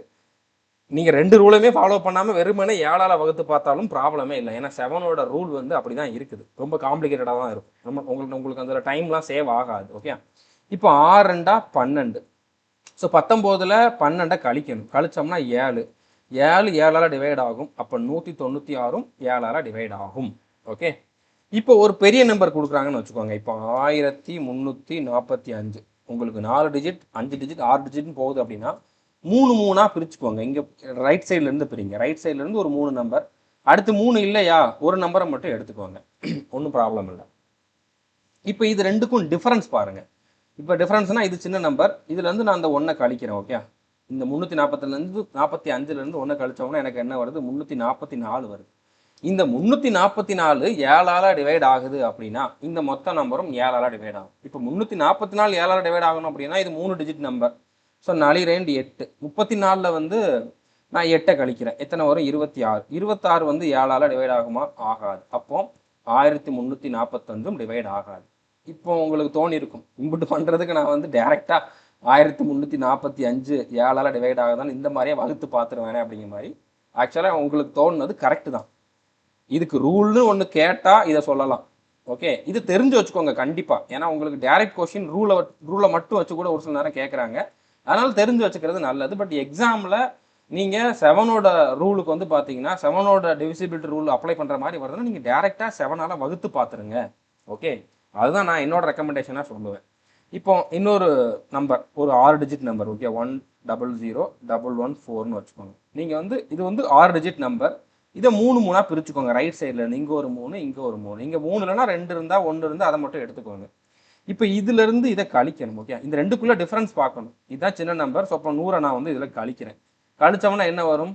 நீங்கள் 2 ரூலுமே ஃபாலோ பண்ணாமல் வெறுமனே 7ஆல் வகுத்து பார்த்தாலும் ப்ராப்ளமே இல்லை. ஏன்னா 7ஓட ரூல் வந்து அப்படி தான் இருக்குது, ரொம்ப காம்ப்ளிகேட்டடாக தான் இருக்கும். உங்களுக்கு அதில் டைம்லாம் சேவ் ஆகாது. ஓகே, இப்போ 6 2 12. ஸோ 19ல் 12 கழிக்கணும், கழிச்சோம்னா 7. 7 7ஆல் டிவைட் ஆகும். அப்போ 196ம் 7ஆல் டிவைட் ஆகும். ஓகே, இப்போ ஒரு பெரிய நம்பர் கொடுக்குறாங்கன்னு வச்சுக்கோங்க. இப்போ 1345. உங்களுக்கு 4 டிஜிட் 5 டிஜிட் 6 டிஜிட்னு போகுது அப்படின்னா 3 3ஆ பிரிச்சுக்கோங்க. இங்கே ரைட் சைட்லேருந்து பிரிங்க. ரைட் சைட்லேருந்து ஒரு 3 நம்பர், அடுத்து 3 இல்லையா, ஒரு நம்பரை மட்டும் எடுத்துக்கோங்க, ஒன்றும் ப்ராப்ளம் இல்லை. இப்போ இது ரெண்டுக்கும் டிஃபரன்ஸ் பாருங்கள். இப்போ டிஃபரன்ஸ்னா இது சின்ன நம்பர், இதுலேருந்து நான் அந்த 1 கழிக்கிறேன். ஓகே, இந்த 345லேருந்து 1 கழிச்சோம்னா எனக்கு என்ன வருது? 344 வருது. இந்த 344 7ஆல் டிவைட் ஆகுது அப்படின்னா இந்த மொத்த நம்பரும் 7ஆல் டிவைட் ஆகும். இப்போ 344 7ஆல் டிவைட் ஆகணும் அப்படின்னா இது 3 டிஜிட் நம்பர். ஸோ 4 2 8. 34ல் வந்து நான் 8 கழிக்கிறேன், எத்தனை வரும்? 26. 26 வந்து 7ஆல் டிவைட் ஆகுமா? ஆகாது. அப்போ 1345ம் டிவைட் ஆகாது. இப்போ உங்களுக்கு தோணி இருக்கும், இம்புட்டு பண்ணுறதுக்கு நான் வந்து டேரெக்டாக 1345 7ஆல் டிவைட் ஆகுதான்னு இந்த மாதிரியே வகுத்து பார்த்துருவேனே அப்படிங்கிற மாதிரி. ஆக்சுவலாக உங்களுக்கு தோணுனது கரெக்டு தான். இதுக்கு ரூல்னு ஒன்று கேட்டால் இதை சொல்லலாம். ஓகே, இது தெரிஞ்சு வச்சுக்கோங்க கண்டிப்பாக. ஏன்னா உங்களுக்கு டைரக்ட் கொஸ்டின் ரூலை மட்டும் வச்சு கூட ஒரு சில நேரம் கேட்குறாங்க. அதனால் தெரிஞ்சு வச்சுக்கிறது நல்லது. பட் எக்ஸாமில் நீங்கள் 7ஓட ரூலுக்கு வந்து பார்த்தீங்கன்னா 7ஓட டிவிசிபிலிட்டி ரூல் அப்ளை பண்ணுற மாதிரி வருதுன்னா நீங்கள் டேரெக்டாக 7ஆல் வகுத்து பார்த்துருங்க. ஓகே, அதுதான் நான் என்னோட ரெக்கமெண்டேஷனாக சொல்லுவேன். இப்போ இன்னொரு நம்பர், ஒரு 6 டிஜிட் நம்பர். ஓகே, 1001114ன்னு வச்சுக்கோங்க. நீங்கள் வந்து இது வந்து 6 டிஜிட் நம்பர். இதை 3 3ஆ பிரிச்சுக்கோங்க. ரைட் சைடில் இருந்து இங்கே ஒரு 3, இங்கே ஒரு 3. இங்கே 3 இல்லைனா 2 இருந்தால் 1 இருந்தால் அதை மட்டும் எடுத்துக்கோங்க. இப்போ இதுலேருந்து இதை கழிக்கணும். ஓகே, இந்த ரெண்டுக்குள்ளே டிஃப்ரென்ஸ் பார்க்கணும். இதுதான் சின்ன நம்பர். ஸோ அப்போ 100 நான் வந்து இதில் கழிக்கிறேன். கழிச்சோம்னா என்ன வரும்?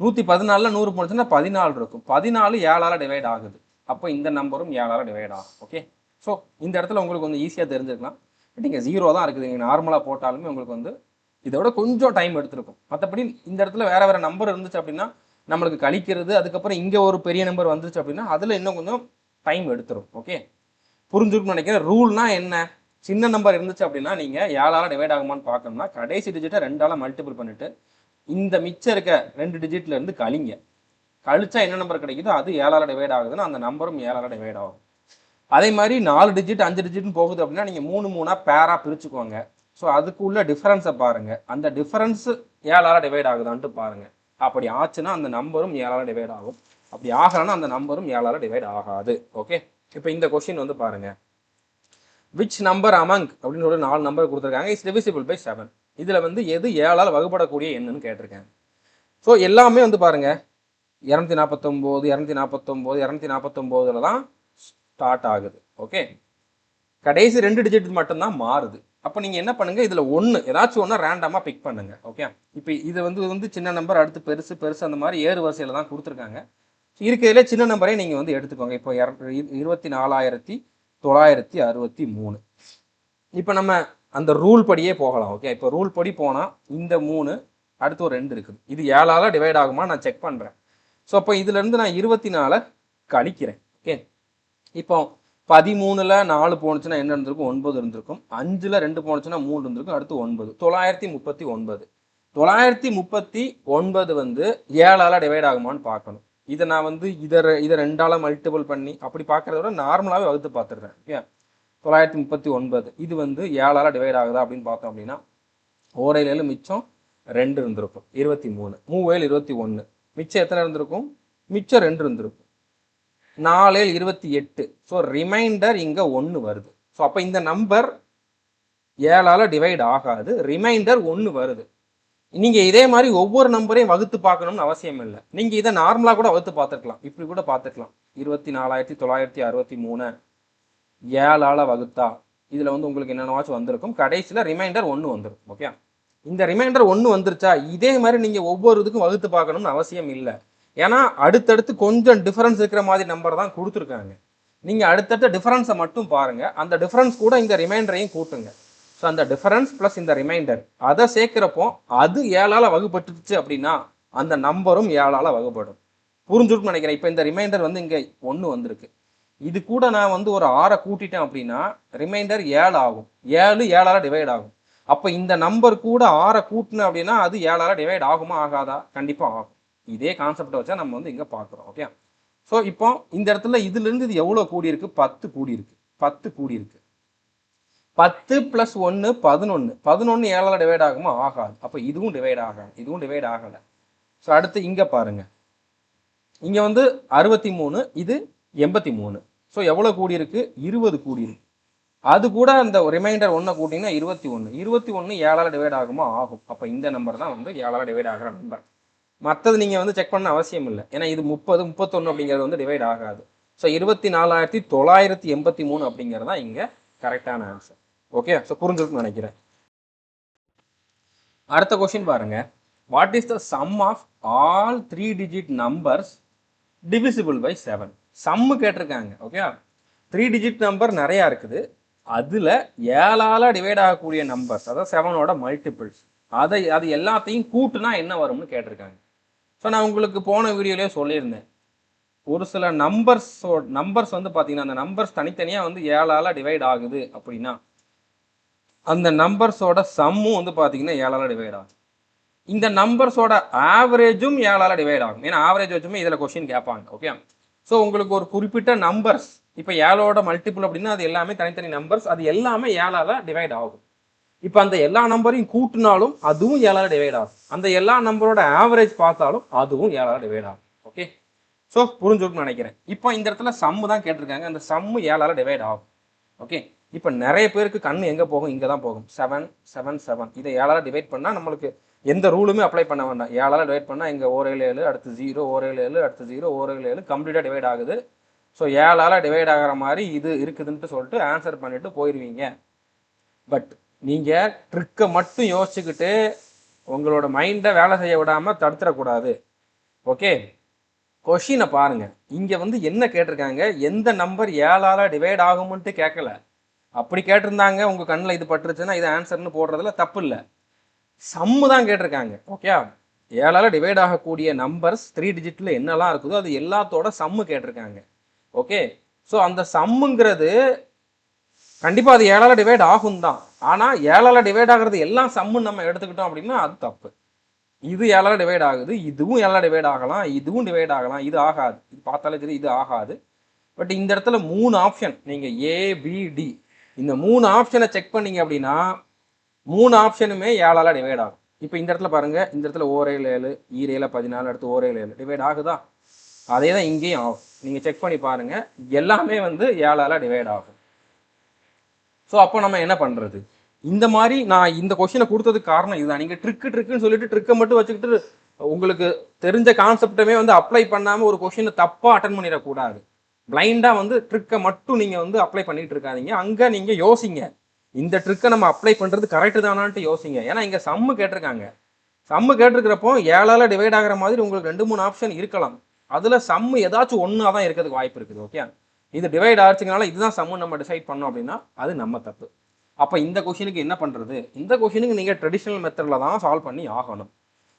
114ல் 100 போனுச்சுன்னா 14 இருக்கும். 14 7ஆல் டிவைட் ஆகுது. அப்போ இந்த நம்பரும் 7ஆல் டிவைட் ஆகும். ஓகே, ஸோ இந்த இடத்துல உங்களுக்கு கொஞ்சம் ஈஸியாக தெரிஞ்சுக்கலாம். பட் இங்கே 0 தான் இருக்குது. நீங்கள் நார்மலாக போட்டாலுமே உங்களுக்கு வந்து இதோட கொஞ்சம் டைம் எடுத்திருக்கும். மற்றபடி இந்த இடத்துல வேறு வேறு நம்பர் இருந்துச்சு அப்படின்னா நம்மளுக்கு கழிக்கிறது, அதுக்கப்புறம் இங்கே ஒரு பெரிய நம்பர் வந்துருச்சு அப்படின்னா அதில் இன்னும் கொஞ்சம் டைம் எடுத்துரும். ஓகே, புரிஞ்சுக்கணும்னு நினைக்கிறேன். ரூல்னா என்ன? சின்ன நம்பர் இருந்துச்சு அப்படின்னா நீங்கள் 7ஆல் டிவைட் ஆகுமான்னு பார்க்கணும்னா கடைசி டிஜிட்டை 2ஆல் மல்டிபிள் பண்ணிவிட்டு இந்த மிச்சம் இருக்க 2 டிஜிட்ல இருந்து கழிங்க. கழிச்சா என்ன நம்பர் கிடைக்குதோ அது 7ஆல் டிவைட் ஆகுதுன்னா அந்த நம்பரும் 7ஆல் டிவைட் ஆகும். அதே மாதிரி 4 டிஜிட் 5 டிஜிட்னு போகுது அப்படின்னா நீங்கள் 3 பேராக பிரிச்சுக்கோங்க. ஸோ அதுக்குள்ள டிஃபரன்ஸை பாருங்கள். அந்த டிஃபரன்ஸ் 7ஆல் டிவைட் ஆகுதான்ட்டு பாருங்கள். அப்படி ஆச்சுன்னா அந்த நம்பரும் 7ஆல் டிவைட் ஆகும். அப்படி ஆகலைன்னா அந்த நம்பரும் 7ஆல் டிவைட் ஆகாது. ஓகே, இப்போ இந்த கொஸ்டின் வந்து பாருங்கள். விச் நம்பர் அமங் அப்படின்னு ஒரு 4 நம்பர் கொடுத்துருக்காங்க. Is divisible by 7. இதில் வந்து எது 7ஆல் வகுப்படக்கூடிய எண்ணுன்னு கேட்டிருக்காங்க. ஸோ எல்லாமே வந்து பாருங்கள் 249 249 249 தான் ஸ்டார்ட் ஆகுது. ஓகே, கடைசி 2 டிஜிட் மட்டும்தான் மாறுது. அப்போ நீங்கள் என்ன பண்ணுங்கள், இதில் ஒன்று ஏதாச்சும் ஒன்று ரேண்டமாக பிக் பண்ணுங்கள். ஓகே, இப்போ இது வந்து சின்ன நம்பர், அடுத்து பெருசு பெருசு அந்த மாதிரி ஏறு வரிசையில் தான் கொடுத்துருக்காங்க. இருக்கிறதுலே சின்ன நம்பரே நீங்கள் வந்து எடுத்துக்கோங்க. இப்போ 24,963. இப்போ நம்ம அந்த ரூல் படியே போகலாம். ஓகே, இப்போ ரூல் படி போனால் இந்த 3 அடுத்து ஒரு 2 இருக்குது. இது 7ஆல் டிவைட் ஆகுமா நான் செக் பண்ணுறேன். ஸோ அப்போ இதுலேருந்து நான் 24 கழிக்கிறேன். ஓகே, இப்போ 13ல் 4 போனுச்சுன்னா என்ன இருந்திருக்கும்? 9 இருந்திருக்கும். 5ல் 2 போனுச்சுன்னா 3 இருந்திருக்கும். அடுத்து 9, 939. 939 வந்து 7ஆல் டிவைட் ஆகுமான்னு பார்க்கணும். இதை நான் வந்து இதை 2ஆல் மல்டிபிள் பண்ணி அப்படி பார்க்கறத விட நார்மலாகவே வகுத்து பார்த்துடுறேன். ஓகே, 939 இது வந்து 7ஆல் டிவைட் ஆகுதா அப்படின்னு பார்த்தோம் அப்படின்னா 7 மிச்சம் 2 இருந்திருக்கும். 23, 3 21, மிச்சம் எத்தனை இருந்திருக்கும்? மிச்சம் 2 இருந்திருக்கும். 4 28. ஸோ ரிமைண்டர் இங்கே 1 வருது. ஸோ அப்போ இந்த நம்பர் 7ஆல் டிவைட் ஆகாது, ரிமைண்டர் 1 வருது. நீங்கள் இதே மாதிரி ஒவ்வொரு நம்பரையும் வகுத்து பார்க்கணும்னு அவசியம் இல்லை. நீங்கள் இதை நார்மலாக கூட வகுத்து பார்த்துக்கலாம். இப்படி கூட பார்த்துக்கலாம். 24,963 7ஆல் வகுத்தா இதில் வந்து உங்களுக்கு என்னென்னவாச்சும் வந்திருக்கும். கடைசியில் ரிமைண்டர் 1 வந்துடும். ஓகே, இந்த ரிமைண்டர் 1 வந்துருச்சா இதே மாதிரி நீங்கள் ஒவ்வொரு இதுக்கும் வகுத்து பார்க்கணும்னு அவசியம் இல்லை. ஏன்னா அடுத்தடுத்து கொஞ்சம் டிஃபரன்ஸ் இருக்கிற மாதிரி நம்பர் தான் கொடுத்துருக்காங்க. நீங்கள் அடுத்தடுத்த டிஃபரன்ஸை மட்டும் பாருங்கள். அந்த டிஃபரன்ஸ் கூட இந்த ரிமைண்டரையும் கூட்டுங்க. ஸோ அந்த டிஃபரன்ஸ் ப்ளஸ் இந்த ரிமைண்டர் அதை சேர்க்குறப்போ அது 7ஆல் வகுப்பட்டுச்சு அப்படின்னா அந்த நம்பரும் 7ஆல் வகுப்படும். புரிஞ்சுட்டு நினைக்கிறேன். இப்போ இந்த ரிமைண்டர் வந்து இங்கே 1 வந்திருக்கு. இது கூட நான் வந்து ஒரு 6 கூட்டிட்டேன் அப்படின்னா ரிமைண்டர் 7 ஆகும். 7ஆல் டிவைட் ஆகும். அப்போ இந்த நம்பர் கூட 6 கூட்டினேன் அப்படின்னா அது 7ஆல் டிவைட் ஆகுமா ஆகாதா? கண்டிப்பாக ஆகும். இதே கான்செப்டை வச்சா நம்ம வந்து இங்கே பார்க்குறோம். ஓகே, ஸோ இப்போ இந்த இடத்துல இதுலேருந்து இது எவ்வளோ கூடியிருக்கு? 10 கூடியிருக்கு. 10 கூடியிருக்கு. 10 + 1 11. 11 7ஆல் டிவைட் ஆகுமா? ஆகாது. அப்போ இதுவும் டிவைட் ஆகாது, இதுவும் டிவைட் ஆகலை. ஸோ அடுத்து இங்கே பாருங்கள். இங்கே வந்து 63, இது 83. ஸோ எவ்வளோ கூடியிருக்கு? 20 கூடியிருக்கு. அது கூட அந்த ரிமைண்டர் 1 கூட்டிங்கன்னா 21. 21 7ஆல் டிவைட் ஆகுமா? ஆகும். அப்போ இந்த நம்பர் தான் வந்து 7ஆல் டிவைட் ஆகிற நம்பர். மற்றது நீங்கள் வந்து செக் பண்ண அவசியம் இல்லை. ஏன்னா இது 30, 31 அப்படிங்கிறது வந்து டிவைட் ஆகாது. ஸோ 24,983 அப்படிங்கிறது தான் இங்கே கரெக்டான ஆன்சர். ஓகே, ஸோ புரிஞ்சுருக்குன்னு நினைக்கிறேன். அடுத்த கொஸ்டின் பாருங்க. What is the sum of all 3 digit numbers divisible by 7? Sum கேட்டிருக்காங்க. ஓகே, 3 டிஜிட் நம்பர் நிறையா இருக்குது. அதில் 7ஆல் டிவைட் ஆகக்கூடிய நம்பர்ஸ், அதாவது 7ஓட மல்டிபிள்ஸ், அது எல்லாத்தையும் கூட்டுனா என்ன வரும்னு கேட்டிருக்காங்க. ஸோ நான் உங்களுக்கு போன வீடியோலேயே சொல்லியிருந்தேன். ஒரு சில நம்பர்ஸ் வந்து பார்த்தீங்கன்னா அந்த நம்பர்ஸ் தனித்தனியாக வந்து 7ஆல் டிவைட் ஆகுது அப்படின்னா அந்த நம்பர்ஸோட சம்மும் வந்து பார்த்தீங்கன்னா 7ஆல் டிவைட் ஆகும். இந்த நம்பர்ஸோட ஆவரேஜும் 7ஆல் டிவைட் ஆகும். ஏன்னா ஆவரேஜ் வச்சுமே இதில் கொஸ்டின் கேட்பாங்க. ஓகே, ஸோ உங்களுக்கு ஒரு குறிப்பிட்ட நம்பர்ஸ் இப்போ 7ஓட மல்டிபிள் அப்படின்னா அது எல்லாமே தனித்தனி நம்பர்ஸ், அது எல்லாமே 7ஆல் டிவைட் ஆகும். இப்போ அந்த எல்லா நம்பரையும் கூட்டினாலும் அதுவும் 7ஆல் டிவைட் ஆகும். அந்த எல்லா நம்பரோட ஆவரேஜ் பார்த்தாலும் அதுவும் 7ஆல் டிவைட் ஆகும். ஓகே, ஸோ புரிஞ்சுக்கணும்னு நினைக்கிறேன். இப்போ இந்த இடத்துல சம்மு தான் கேட்டிருக்காங்க. அந்த சம்மு 7ஆல் டிவைட் ஆகும். ஓகே, இப்போ நிறைய பேருக்கு கண்ணு எங்கே போகும்? இங்கே தான் போகும். 7 7 7 இதை 7ஆல் டிவைட் பண்ணால் நம்மளுக்கு எந்த ரூலுமே அப்ளை பண்ண வேண்டாம். 7ஆல் டிவைட் பண்ணால் இங்கே 1 7 7, அடுத்து 0 1 7 7, அடுத்து 0 1 7 7 கம்ப்ளீட்டாக டிவைட் ஆகுது. ஸோ 7ஆல் டிவைட் ஆகிற மாதிரி இது இருக்குதுன்ட்டு சொல்லிட்டு ஆன்சர் பண்ணிட்டு போயிடுவீங்க. பட் நீங்கள் ட்ரிக்கை மட்டும் யோசிச்சுக்கிட்டு உங்களோட மைண்டை வேலை செய்ய விடாமல் தடுத்துடக்கூடாது. ஓகே, கொஷினை பாருங்க. இங்கே வந்து என்ன கேட்டிருக்காங்க, எந்த நம்பர் 7ஆல் டிவைட் ஆகும்ன்ட்டு கேட்கல. அப்படி கேட்டிருந்தாங்க உங்கள் கண்ணில் இது பட்டுருச்சுன்னா இது ஆன்சர்னு போடுறதுல தப்பு இல்லை. சம்மு தான் கேட்டிருக்காங்க. ஓகே, 7ஆல் டிவைட் ஆகக்கூடிய நம்பர்ஸ் 3 டிஜிட்டில் என்னெல்லாம் இருக்குதோ அது எல்லாத்தோட சம்மு கேட்டிருக்காங்க. ஓகே, ஸோ அந்த சம்முங்கிறது கண்டிப்பாக அது 7ஆல் டிவைட் ஆகும் தான். ஆனால் 7ஆல் டிவைட் ஆகிறது எல்லாம் சம்முன்னு நம்ம எடுத்துக்கிட்டோம் அப்படின்னா அது தப்பு. இது 7ஆல் டிவைட் ஆகுது, இதுவும் 7ஆல் டிவைட் ஆகலாம், இதுவும் டிவைட் ஆகலாம், இது ஆகாது. இது பார்த்தாலே சரி இது ஆகாது. பட் இந்த இடத்துல 3 ஆப்ஷன், நீங்கள் ஏபிடி இந்த 3 ஆப்ஷனை செக் பண்ணீங்க அப்படின்னா 3 ஆப்ஷனுமே 7ஆல் டிவைட் ஆகும். இப்போ இந்த இடத்துல பாருங்க, இந்த இடத்துல ஓரேல் 7, ஈரேல 14, அடுத்து ஓரேல் 7 டிவைட் ஆகுதா? அதே தான் இங்கேயும் ஆகும். நீங்கள் செக் பண்ணி பாருங்க, எல்லாமே வந்து 7ஆல் டிவைட் ஆகும். ஸோ அப்போ நம்ம என்ன பண்ணுறது? இந்த மாதிரி நான் இந்த கொஸ்டினை கொடுத்ததுக்கு காரணம் இதுதான். நீங்கள் ட்ரிக்குன்னு சொல்லிட்டு ட்ரிக்கை மட்டும் வச்சுக்கிட்டு உங்களுக்கு தெரிஞ்ச கான்செப்டமே வந்து அப்ளை பண்ணாமல் ஒரு கொஸ்டினை தப்பாக அட்டன் பண்ணிடக்கூடாது. பிளைண்டாக வந்து ட்ரிக்கை மட்டும் நீங்கள் வந்து அப்ளை பண்ணிட்டு இருக்காதீங்க. அங்கே நீங்கள் யோசிங்க, இந்த ட்ரிக்கை நம்ம அப்ளை பண்ணுறது கரெக்டு தானான்ட்டு யோசிங்க. ஏன்னா இங்கே சம்மு கேட்டிருக்காங்க. சம்மு கேட்டிருக்கிறப்போ 7ஆல் டிவைட் ஆகிற மாதிரி உங்களுக்கு 2-3 ஆப்ஷன் இருக்கலாம். அதில் சம்மு ஏதாச்சும் ஒன்றா தான் இருக்கிறதுக்கு வாய்ப்பு இருக்குது. ஓகே, இது டிவைட் ஆச்சுங்கனால இதுதான் சம்மு நம்ம டிசைட் பண்ணோம் அப்படின்னா அது நம்ம தப்பு. அப்போ இந்த கொஷினுக்கு என்ன பண்ணுறது? இந்த கொஷினுக்கு நீங்கள் ட்ரெடிஷ்னல் மெத்தடில் தான் சால்வ் பண்ணி ஆகணும்.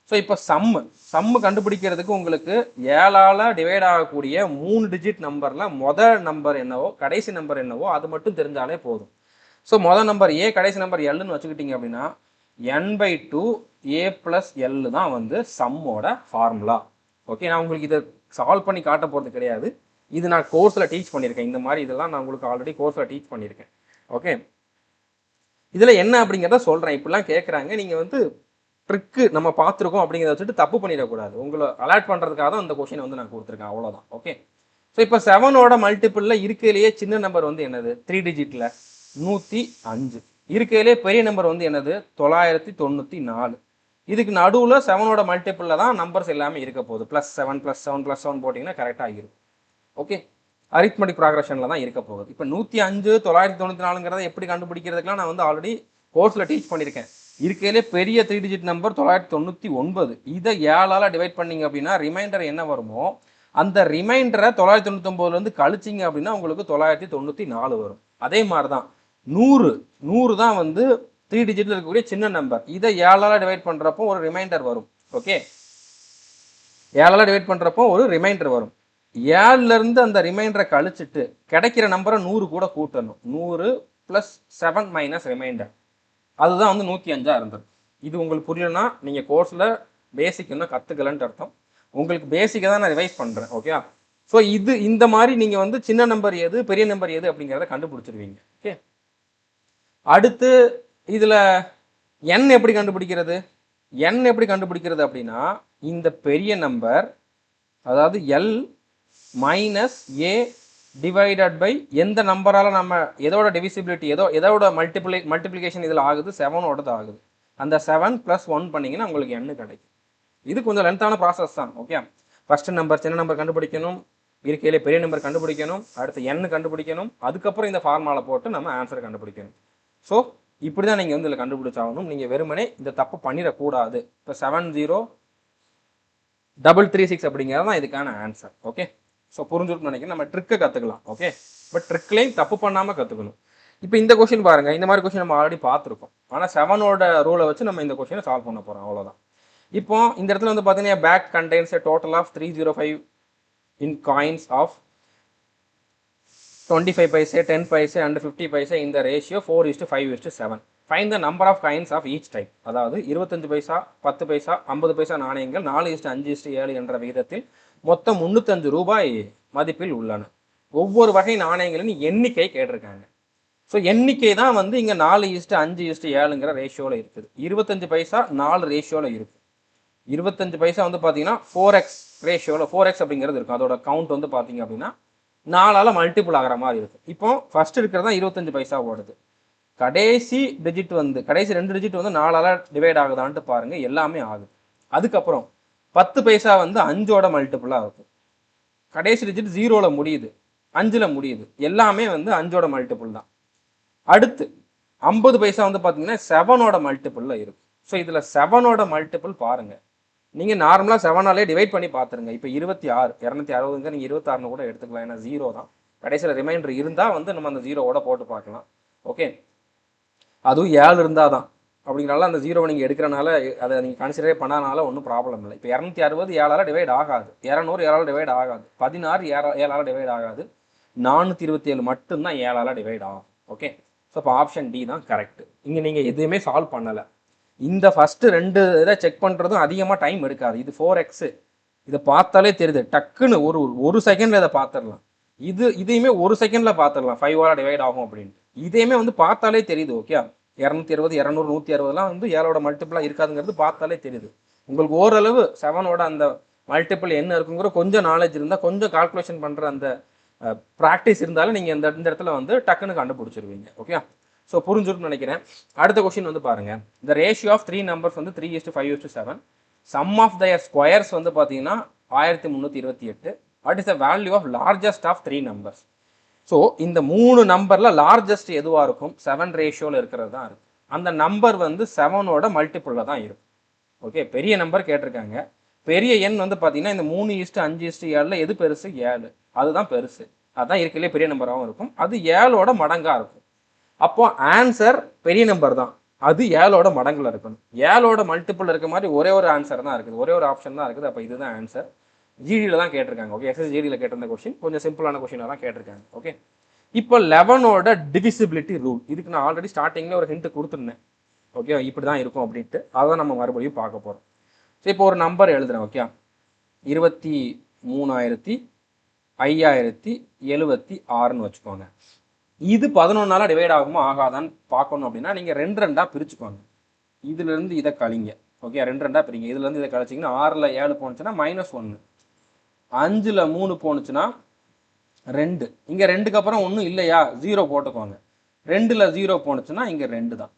ஸோ இப்போ சம்மு கண்டுபிடிக்கிறதுக்கு உங்களுக்கு 7ஆல் டிவைட் ஆகக்கூடிய 3 டிஜிட் நம்பரில் மொதல் நம்பர் என்னவோ கடைசி நம்பர் என்னவோ அது மட்டும் தெரிஞ்சாலே போதும். ஸோ மொதல் நம்பர் ஏ, கடைசி நம்பர் எல்லுன்னு வச்சுக்கிட்டீங்க அப்படின்னா n/2 a + l தான் வந்து சம்மோட ஃபார்முலா. ஓகே, நான் உங்களுக்கு இதை சால்வ் பண்ணி காட்ட போகிறது கிடையாது. இது நான் கோர்ஸில் டீச் பண்ணியிருக்கேன். இந்த மாதிரி இதெல்லாம் நான் உங்களுக்கு ஆல்ரெடி கோர்ஸில் டீச் பண்ணியிருக்கேன். ஓகே, இதில் என்ன அப்படிங்கிறத சொல்கிறேன். இப்படிலாம் கேட்குறாங்க, நீங்கள் வந்து ட்ரிக்கு நம்ம பார்த்துருக்கோம் அப்படிங்கிறத வச்சுட்டு தப்பு பண்ணிடக்கூடாது. உங்களை அலர்ட் பண்ணுறதுக்காக தான் இந்த கொஷினை வந்து நான் கொடுத்துருக்கேன், அவ்வளோதான். ஓகே, ஸோ இப்போ 7ஓட மல்டிபிளில் இருக்கையிலேயே சின்ன நம்பர் வந்து என்னது? 3 டிஜிட்டில் 105. இருக்கையிலே பெரிய நம்பர் வந்து என்னது? 994. இதுக்கு நடுவில் 7ஓட மல்டிபிளில் தான் நம்பர்ஸ் எல்லாமே இருக்க போகுது. +7 +7 +7 போட்டிங்கன்னா கரெக்டாக ஆகிரும். ஓகே, அரித்மெட்டிக் ப்ராக்ரஷனில் தான் இருக்க போகுது. இப்போ 105 994ங்கிறத எப்படி கண்டுபிடிக்கிறதுக்குலாம் நான் வந்து ஆல்ரெடி கோர்ஸில் டீச் பண்ணியிருக்கேன். இருக்கையிலே பெரிய 3 டிஜிட் நம்பர் 999. இதை 7ஆல் டிவைட் பண்ணிங்க அப்படின்னா ரிமைண்டர் என்ன வருமோ அந்த ரிமைண்டரை 999லேருந்து கழிச்சிங்க அப்படின்னா உங்களுக்கு 994 வரும். அதே மாதிரி தான் 100 தான் வந்து 3 டிஜிட்டில் இருக்கக்கூடிய சின்ன நம்பர். இதை 7ஆல் டிவைட் பண்ணுறப்போ ஒரு ரிமைண்டர் வரும். ஓகே, 7ஆல் டிவைட் பண்ணுறப்போ ஒரு ரிமைண்டர் வரும். 7லேருந்து அந்த ரிமைண்டரை கழிச்சிட்டு கிடைக்கிற நம்பரை 100 கூட கூட்டணும். 100 + 7 - ரிமைண்டர், அதுதான் வந்து 105 இருந்தது. இது உங்களுக்கு புரியலன்னா நீங்கள் கோர்ஸில் பேசிக் இன்னும் கற்றுக்கலன்ட்டு அர்த்தம். உங்களுக்கு பேசிக்காக தான் நான் ரிவைஸ் பண்ணுறேன். ஓகே, ஸோ இது இந்த மாதிரி நீங்கள் வந்து சின்ன நம்பர் எது பெரிய நம்பர் எது அப்படிங்கிறத கண்டுபிடிச்சிருவீங்க. ஓகே, அடுத்து இதில் n எப்படி கண்டுபிடிக்கிறது? n எப்படி கண்டுபிடிக்கிறது அப்படின்னா இந்த பெரிய நம்பர், அதாவது l - a டிவைடட் பை எந்த நம்பரால் நம்ம எதோட டிவிசிபிலிட்டி எதோட மல்டிப்ளிகேஷன் இதில் ஆகுது? 7ஓடது ஆகுது. அந்த 7 + 1 பண்ணிங்கன்னா உங்களுக்கு n கிடைக்கும். இது கொஞ்சம் லென்த்தான ப்ராசஸ் தான். ஓகே, ஃபஸ்ட்டு நம்பர் சின்ன நம்பர் கண்டுபிடிக்கணும், இருக்கையிலே பெரிய நம்பர் கண்டுபிடிக்கணும், அடுத்து n கண்டுபிடிக்கணும், அதுக்கப்புறம் இந்த ஃபார்முலா போட்டு நம்ம ஆன்சர் கண்டுபிடிக்கணும். ஸோ இப்படி தான் நீங்கள் வந்து இதில் கண்டுபிடிச்சாகணும். நீங்கள் வெறுமனே இந்த தப்பு பண்ணிடக்கூடாது. இப்போ 70336 அப்படிங்கிறது தான் இதுக்கான ஆன்சர். ஓகே, ஸோ புரிஞ்சுட்டு நினைக்கிறேன். நம்ம ட்ரிக்கை கற்றுக்கலாம். ஓகே, பட் ட்ரிக்லையும் தப்பு பண்ணாமல் கற்றுக்கணும். இப்போ இந்த கொஷின் பாருங்கள், இந்த மாதிரி கொஷின் நம்ம ஆல்ரெடி பார்த்துருக்கோம். ஆனால் 7ஓட ரூலை வச்சு நம்ம இந்த கொஷினை சால்வ் பண்ண போகிறோம், அவ்வளோதான். இப்போ இந்த இடத்துல வந்து பார்த்தீங்கன்னா pack contains a total of 305 in coins of 25 paise, 10 paise and 50 paise in the ratio 4:5:7. Find the number of coins of each type. அதாவது 25 பைசா, 10 பைசா, 50 பைசா நாணயங்கள் 4:5:7 என்ற விகிதத்தில் மொத்தம் 305 ரூபாய் மதிப்பில் உள்ளன. ஒவ்வொரு வகை நாணயங்களின் எண்ணிக்கை கேட்டிருக்காங்க. ஸோ எண்ணிக்கை தான் வந்து இங்கே 4:5:7ங்கிற ரேஷியோவில் இருக்குது. 25 பைசா 4 ரேஷியோவில் இருக்குது. 25 பைசா வந்து பார்த்தீங்கன்னா 4x ரேஷியோவில் 4x அப்படிங்கிறது இருக்கும். அதோட கவுண்ட் வந்து பார்த்தீங்க அப்படின்னா 4ஆல் மல்டிபிள் ஆகிற மாதிரி இருக்கும். இப்போ ஃபர்ஸ்ட் இருக்கிறது தான் 25 பைசா ஓடுது. கடைசி 2 டிஜிட் வந்து 4ஆல் டிவைட் ஆகுதான்ட்டு பாருங்கள், எல்லாமே ஆகுது. அதுக்கப்புறம் 10 பைசா வந்து 5ஓட மல்டிபிளாக இருக்கும். கடைசி டிஜிட் 0ல் முடியுது. 5ல் முடியுது. எல்லாமே வந்து 5ஓட மல்டிபிள் தான். அடுத்து 50 பைசா வந்து பார்த்தீங்கன்னா 7ஓட மல்டிபிளில் இருக்கும். ஸோ இதில் 7ஓட மல்டிபிள் பாருங்கள். நீங்கள் நார்மலாக 7ஆலே டிவைட் பண்ணி பார்த்துருங்க. இப்போ 26 260 நீங்கள் 26 கூட எடுத்துக்கலாம். ஏன்னா 0 தான். கடைசியில் ரிமைண்டர் இருந்தால் வந்து நம்ம அந்த 0ஓட போட்டு பார்க்கலாம். ஓகே, அதுவும் 7 இருந்தால் தான். அப்படிங்கிறனால அந்த 0 நீங்கள் எடுக்கிறனால அதை நீங்கள் கன்சிடரே பண்ணாதனால ஒன்றும் ப்ராப்ளம் இல்லை. இப்போ 260 7ஆல் டிவைட் ஆகாது, 200 7ஆல் டிவைட் ஆகாது, 16 7ஆல் டிவைட் ஆகாது, 427 மட்டும்தான் 7ஆல் டிவைட் ஆகும். ஓகே, ஸோ இப்போ ஆப்ஷன் டி தான் கரெக்ட். இங்கே நீங்கள் எதுவுமே சால்வ் பண்ணலை. இந்த ஃபஸ்ட்டு 2 இதை செக் பண்ணுறதும் அதிகமாக டைம் எடுக்காது. இது 4x, இதை பார்த்தாலே தெரியுது, டக்குன்னு ஒரு செகண்டில் இதை பார்த்துடலாம். இதையுமே ஒரு செகண்டில் பார்த்துடலாம் 5ஆல் டிவைட் ஆகும் அப்படின்ட்டு. இதையுமே வந்து பார்த்தாலே தெரியுது. ஓகே, 220 200 160லாம் வந்து 7ஓட மல்டிபிளாக இருக்காதுங்கிறது பார்த்தாலே தெரியுது. உங்களுக்கு ஓரளவு 7ஓட அந்த மல்டிபிள் என்ன இருக்குங்கிற கொஞ்சம் நாலேஜ் இருந்தால், கொஞ்சம் கால்குலேஷன் பண்ணுற அந்த ப்ராக்டிஸ் இருந்தாலும் நீங்கள் இந்த இடத்துல வந்து டக்குன்னு கண்டுபிடிச்சிருவீங்க. ஓகே, ஸோ புரிஞ்சுன்னு நினைக்கிறேன். அடுத்த கொஸ்டின் வந்து பாருங்கள். இந்த ரேஷியோ ஆஃப் 3 நம்பர்ஸ் வந்து 3:5:7. சம் ஆஃப் தயர் ஸ்கொயர்ஸ் வந்து பார்த்தீங்கன்னா 1328. What is the value of largest of 3 numbers? So இந்த 3 நம்பரில் லார்ஜஸ்ட் எதுவாக இருக்கும்? 7 ரேஷியோவில் இருக்கிறது தான் இருக்கும். அந்த நம்பர் வந்து 7ஓட மல்டிபிளில் தான் இருக்கும். ஓகே, பெரிய நம்பர் கேட்டிருக்காங்க. பெரிய எண் வந்து பார்த்தீங்கன்னா இந்த 3:5:7 எது பெருசு? 7. அதுதான் பெருசு. அதுதான் இருக்கிறதுலே பெரிய நம்பராகவும் இருக்கும். அது 7ஓட மடங்காக இருக்கும். அப்போ ஆன்சர் பெரிய நம்பர் தான், அது 7ஓட மடங்குல இருக்கணும். 7ஓட மல்டிபிள் இருக்க மாதிரி ஒரே ஒரு ஆன்சர் தான் இருக்குது, ஒரே ஒரு ஆப்ஷன் தான் இருக்குது. அப்போ இதுதான் ஆன்சர். ஜிடியில் தான் கேட்டிருக்காங்க. ஓகே, எஸ்எஸ்ஜிடியில் கேட்டிருந்த கொஸ்டின் கொஞ்சம் சிம்பிளான கொஸ்டினாக தான் கேட்டிருக்காங்க. ஓகே, இப்போ 11ஓட டிவிசிபிலிட்டி ரூல், இதுக்கு நான் ஆல்ரெடி ஸ்டார்டிங்கில் ஒரு ஹிண்ட் கொடுத்துருந்தேன். ஓகே, இப்படி தான் இருக்கும் அப்படின்ட்டு. அதை நம்ம மறுபடியும் பார்க்க போகிறோம். ஸோ இப்போ ஒரு நம்பர் எழுதுறேன். ஓகே, 23,576ன்னு வச்சுக்கோங்க. இது 11ஆல் டிவைட் ஆகுமா ஆகாதான்னு பார்க்கணும் அப்படின்னா நீங்கள் 2 2ஆக பிரிச்சுக்கோங்க. இதுலேருந்து இதை கழிங்க. ஓகே, 2 2ஆக பிரிங்க. இதுலேருந்து இதை கழிச்சிங்கன்னா 6ல் 7 போனுச்சுன்னா -1, 5ல் 3 போனுச்சுன்னா 2. இங்கே 2க்கு அப்புறம் ஒன்றும் இல்லையா, 0 போட்டுக்கோங்க. 2ல் 0 போனுச்சுன்னா இங்கே 2 தான்.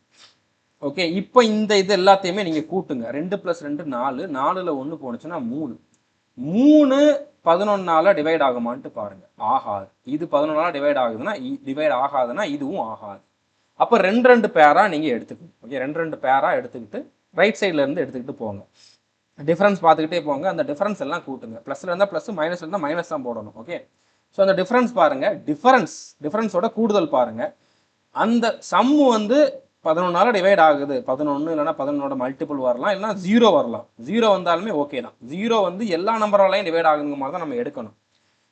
ஓகே, இப்போ இந்த இது எல்லாத்தையுமே நீங்கள் கூட்டுங்க. 2 + 2 4, 4ல் 1 போனுச்சுன்னா 3. 3 11ஆல் டிவைட் ஆகுமான்ட்டு பாருங்க. ஆகாது. இது 11ஆல் டிவைட் ஆகாதுன்னா இதுவும் ஆகாது. அப்போ 2 2 பேராக நீங்கள் எடுத்துக்கணும். ஓகே, 2 2 பேராக எடுத்துக்கிட்டு ரைட் சைடில் இருந்து எடுத்துக்கிட்டு போங்க. டிஃப்ரென்ஸ் பார்த்துக்கிட்டே போங்க. அந்த டிஃப்ரென்ஸ் எல்லாம் கூட்டுங்க. ப்ளஸ்ல இருந்தால் ப்ளஸ், மைனஸ்ல இருந்தால் மைனஸ் தான் போடணும். ஓகே, ஸோ அந்த டிஃப்ரென்ஸ் பாருங்க. டிஃப்ரென்ஸோட கூடுதல் பாருங்க. அந்த சம்மு வந்து 11ஆல் டிவைட் ஆகுது. 11 இல்லைனா 11ஓட மல்டிபிள் வரலாம், இல்லைனா 0 வரலாம். 0 வந்தாலுமே ஓகே தான். 0 வந்து எல்லா நம்பராலையும் டிவைட் ஆகுங்கிற மாதிரி தான் நம்ம எடுக்கணும்.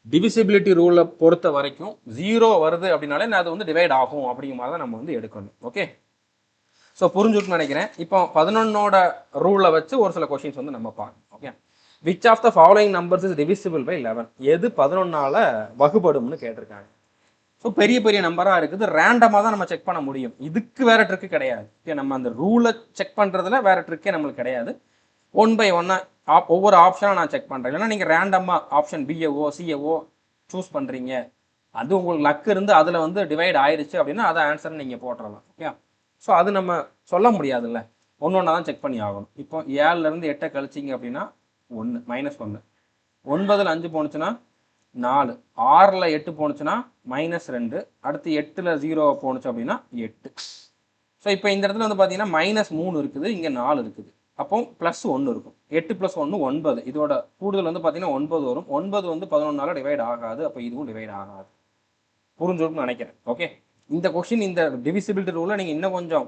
டிவிசிபிலிட்டி ரூலை பொறுத்த வரைக்கும் 0 வருது அப்படின்னாலே அது வந்து டிவைட் ஆகும் அப்படிங்கிற மாதிரி தான் நம்ம வந்து எடுக்கணும். ஓகே, ஸோ புரிஞ்சுட்டு நினைக்கிறேன். இப்போ 11ஓட ரூலை வச்சு ஒரு சில கொஸ்டின்ஸ் வந்து நம்ம பார்க்கணும். Okay, which of the following numbers is divisible by 11? எது 11ஆல் வகுபடும்னு கேட்டிருக்காங்க. ஸோ பெரிய பெரிய நம்பராக இருக்குது. ரேண்டமாக தான் நம்ம செக் பண்ண முடியும். இதுக்கு வேறு ட்ரிக்கு கிடையாது. ஓகே, நம்ம அந்த ரூலை செக் பண்ணுறதுல வேறு ட்ரிக்கே நம்மளுக்கு கிடையாது. 1 by 1 ஒவ்வொரு ஆப்ஷனாக நான் செக் பண்ணுறேன். இல்லைனா நீங்கள் ரேண்டமாக ஆப்ஷன் பிஏஓ சிஏஓ சூஸ் பண்ணுறீங்க, அது உங்களுக்கு லக் இருந்து அதில் வந்து டிவைட் ஆயிடுச்சு அப்படின்னா அதை ஆன்சர் நீங்கள் போட்டுடலாம். ஓகே, ஸோ அது நம்ம சொல்ல முடியாதுல்ல, ஒன்று ஒன்றா தான் செக் பண்ணி ஆகணும். இப்போ 7லேருந்து 8 கழிச்சிங்க அப்படின்னா 1 -1, 9ல் 5 போனுச்சுன்னா 4, 6ல் 8 போனுச்சுன்னா -2, அடுத்து 8ல் 0 போனுச்சு அப்படின்னா 8. ஸோ இப்போ இந்த இடத்துல வந்து பார்த்தீங்கன்னா -3 இருக்குது, இங்கே 4 இருக்குது. அப்போ +1 இருக்கும். 8 + 1 9. இதோட கூடுதல் வந்து பார்த்தீங்கன்னா 9 வரும். 9 வந்து 11ஆல் டிவைட் ஆகாது. அப்போ இதுவும் டிவைட் ஆகாது. புரிஞ்சுன்னு நினைக்கிறேன். ஓகே, இந்த கொஸ்டின் இந்த டிவிசிபிலிட்டி ரூலை நீங்கள் இன்னும் கொஞ்சம்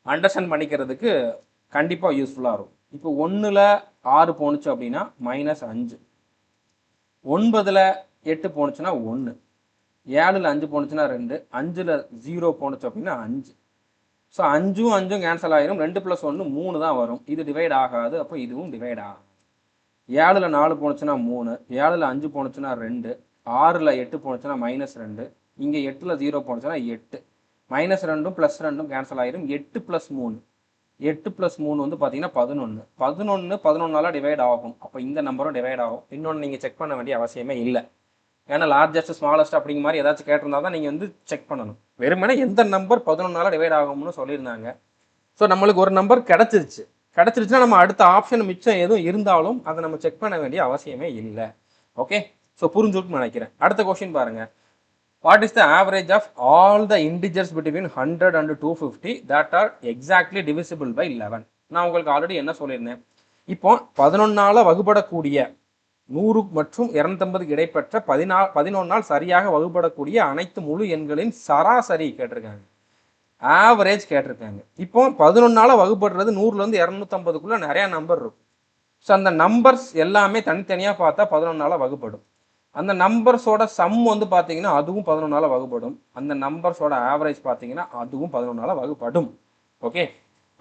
அண்டர்ஸ்டாண்ட் பண்ணிக்கிறதுக்கு கண்டிப்பாக யூஸ்ஃபுல்லாக இருக்கும். இப்போ 1ல் 6 போனுச்சு அப்படின்னா -5, 9ல் 8 போனுச்சுன்னா 1, 7ல் 5 போனுச்சுன்னா 2, 5ல் 0 போனுச்சு அப்படின்னா 5. ஸோ 5ம் 5ம் கேன்சல் ஆகிரும். 2 + 1 3 தான் வரும். இது டிவைட் ஆகாது. அப்போ இதுவும் டிவைட் ஆகாது. 7ல் 4 போனுச்சுன்னா 3, 7ல் 5 போனுச்சுன்னா 2, 6ல் 8 போனுச்சுன்னா -2, இங்கே 8ல் 0 போனுச்சுன்னா 8. -2ம் +2ம் கேன்சல் ஆகிரும். 8 + 3, 8 + 3 வந்து பார்த்தீங்கன்னா 11. 11 11ஆல் டிவைட் ஆகும். அப்போ இந்த நம்பரும் டிவைட் ஆகும். இன்னொன்று நீங்கள் செக் பண்ண வேண்டிய அவசியமே இல்லை. ஏன்னா லார்ஜஸ்ட் ஸ்மாலஸ்ட் அப்படிங்கிற மாதிரி ஏதாச்சும் கேட்டிருந்தா தான் நீங்கள் வந்து செக் பண்ணணும். வெறுமனே எந்த நம்பர் 11ஆல் டிவைட் ஆகும்னு சொல்லியிருந்தாங்க. ஸோ நம்மளுக்கு ஒரு நம்பர் கிடச்சிருச்சுன்னா நம்ம அடுத்த ஆப்ஷன் மிச்சம் எதுவும் இருந்தாலும் அதை நம்ம செக் பண்ண வேண்டிய அவசியமே இல்லை. ஓகே, ஸோ புரிஞ்சுட்டு நினைக்கிறேன். அடுத்த கொஸ்டின் பாருங்கள். What is the average of all the integers between 100 and 250 that are exactly divisible by 11? நான் உங்களுக்கு ஆல்ரெடி என்ன சொல்லியிருந்தேன், இப்போ 11ஆல் வகுபடக்கூடிய 100 மற்றும் 250 இடைப்பட்ட 11ஆல் சரியாக வகுபடக்கூடிய அனைத்து முழு எண்களின் சராசரி கேட்டிருக்காங்க, ஆவரேஜ் கேட்டிருக்காங்க. இப்போ 11ஆல் வகுப்படுறது 100லேருந்து 250க்குள்ள நிறைய நம்பர் இருக்கும். ஸோ அந்த நம்பர்ஸ் எல்லாமே தனித்தனியாக பார்த்தா 11ஆல் வகுப்படும். அந்த நம்பர்ஸோட சம் வந்து பார்த்தீங்கன்னா அதுவும் 11ஆல் வகுப்படும். அந்த நம்பர்ஸோட ஆவரேஜ் பார்த்தீங்கன்னா அதுவும் 11ஆல் வகுப்படும். ஓகே,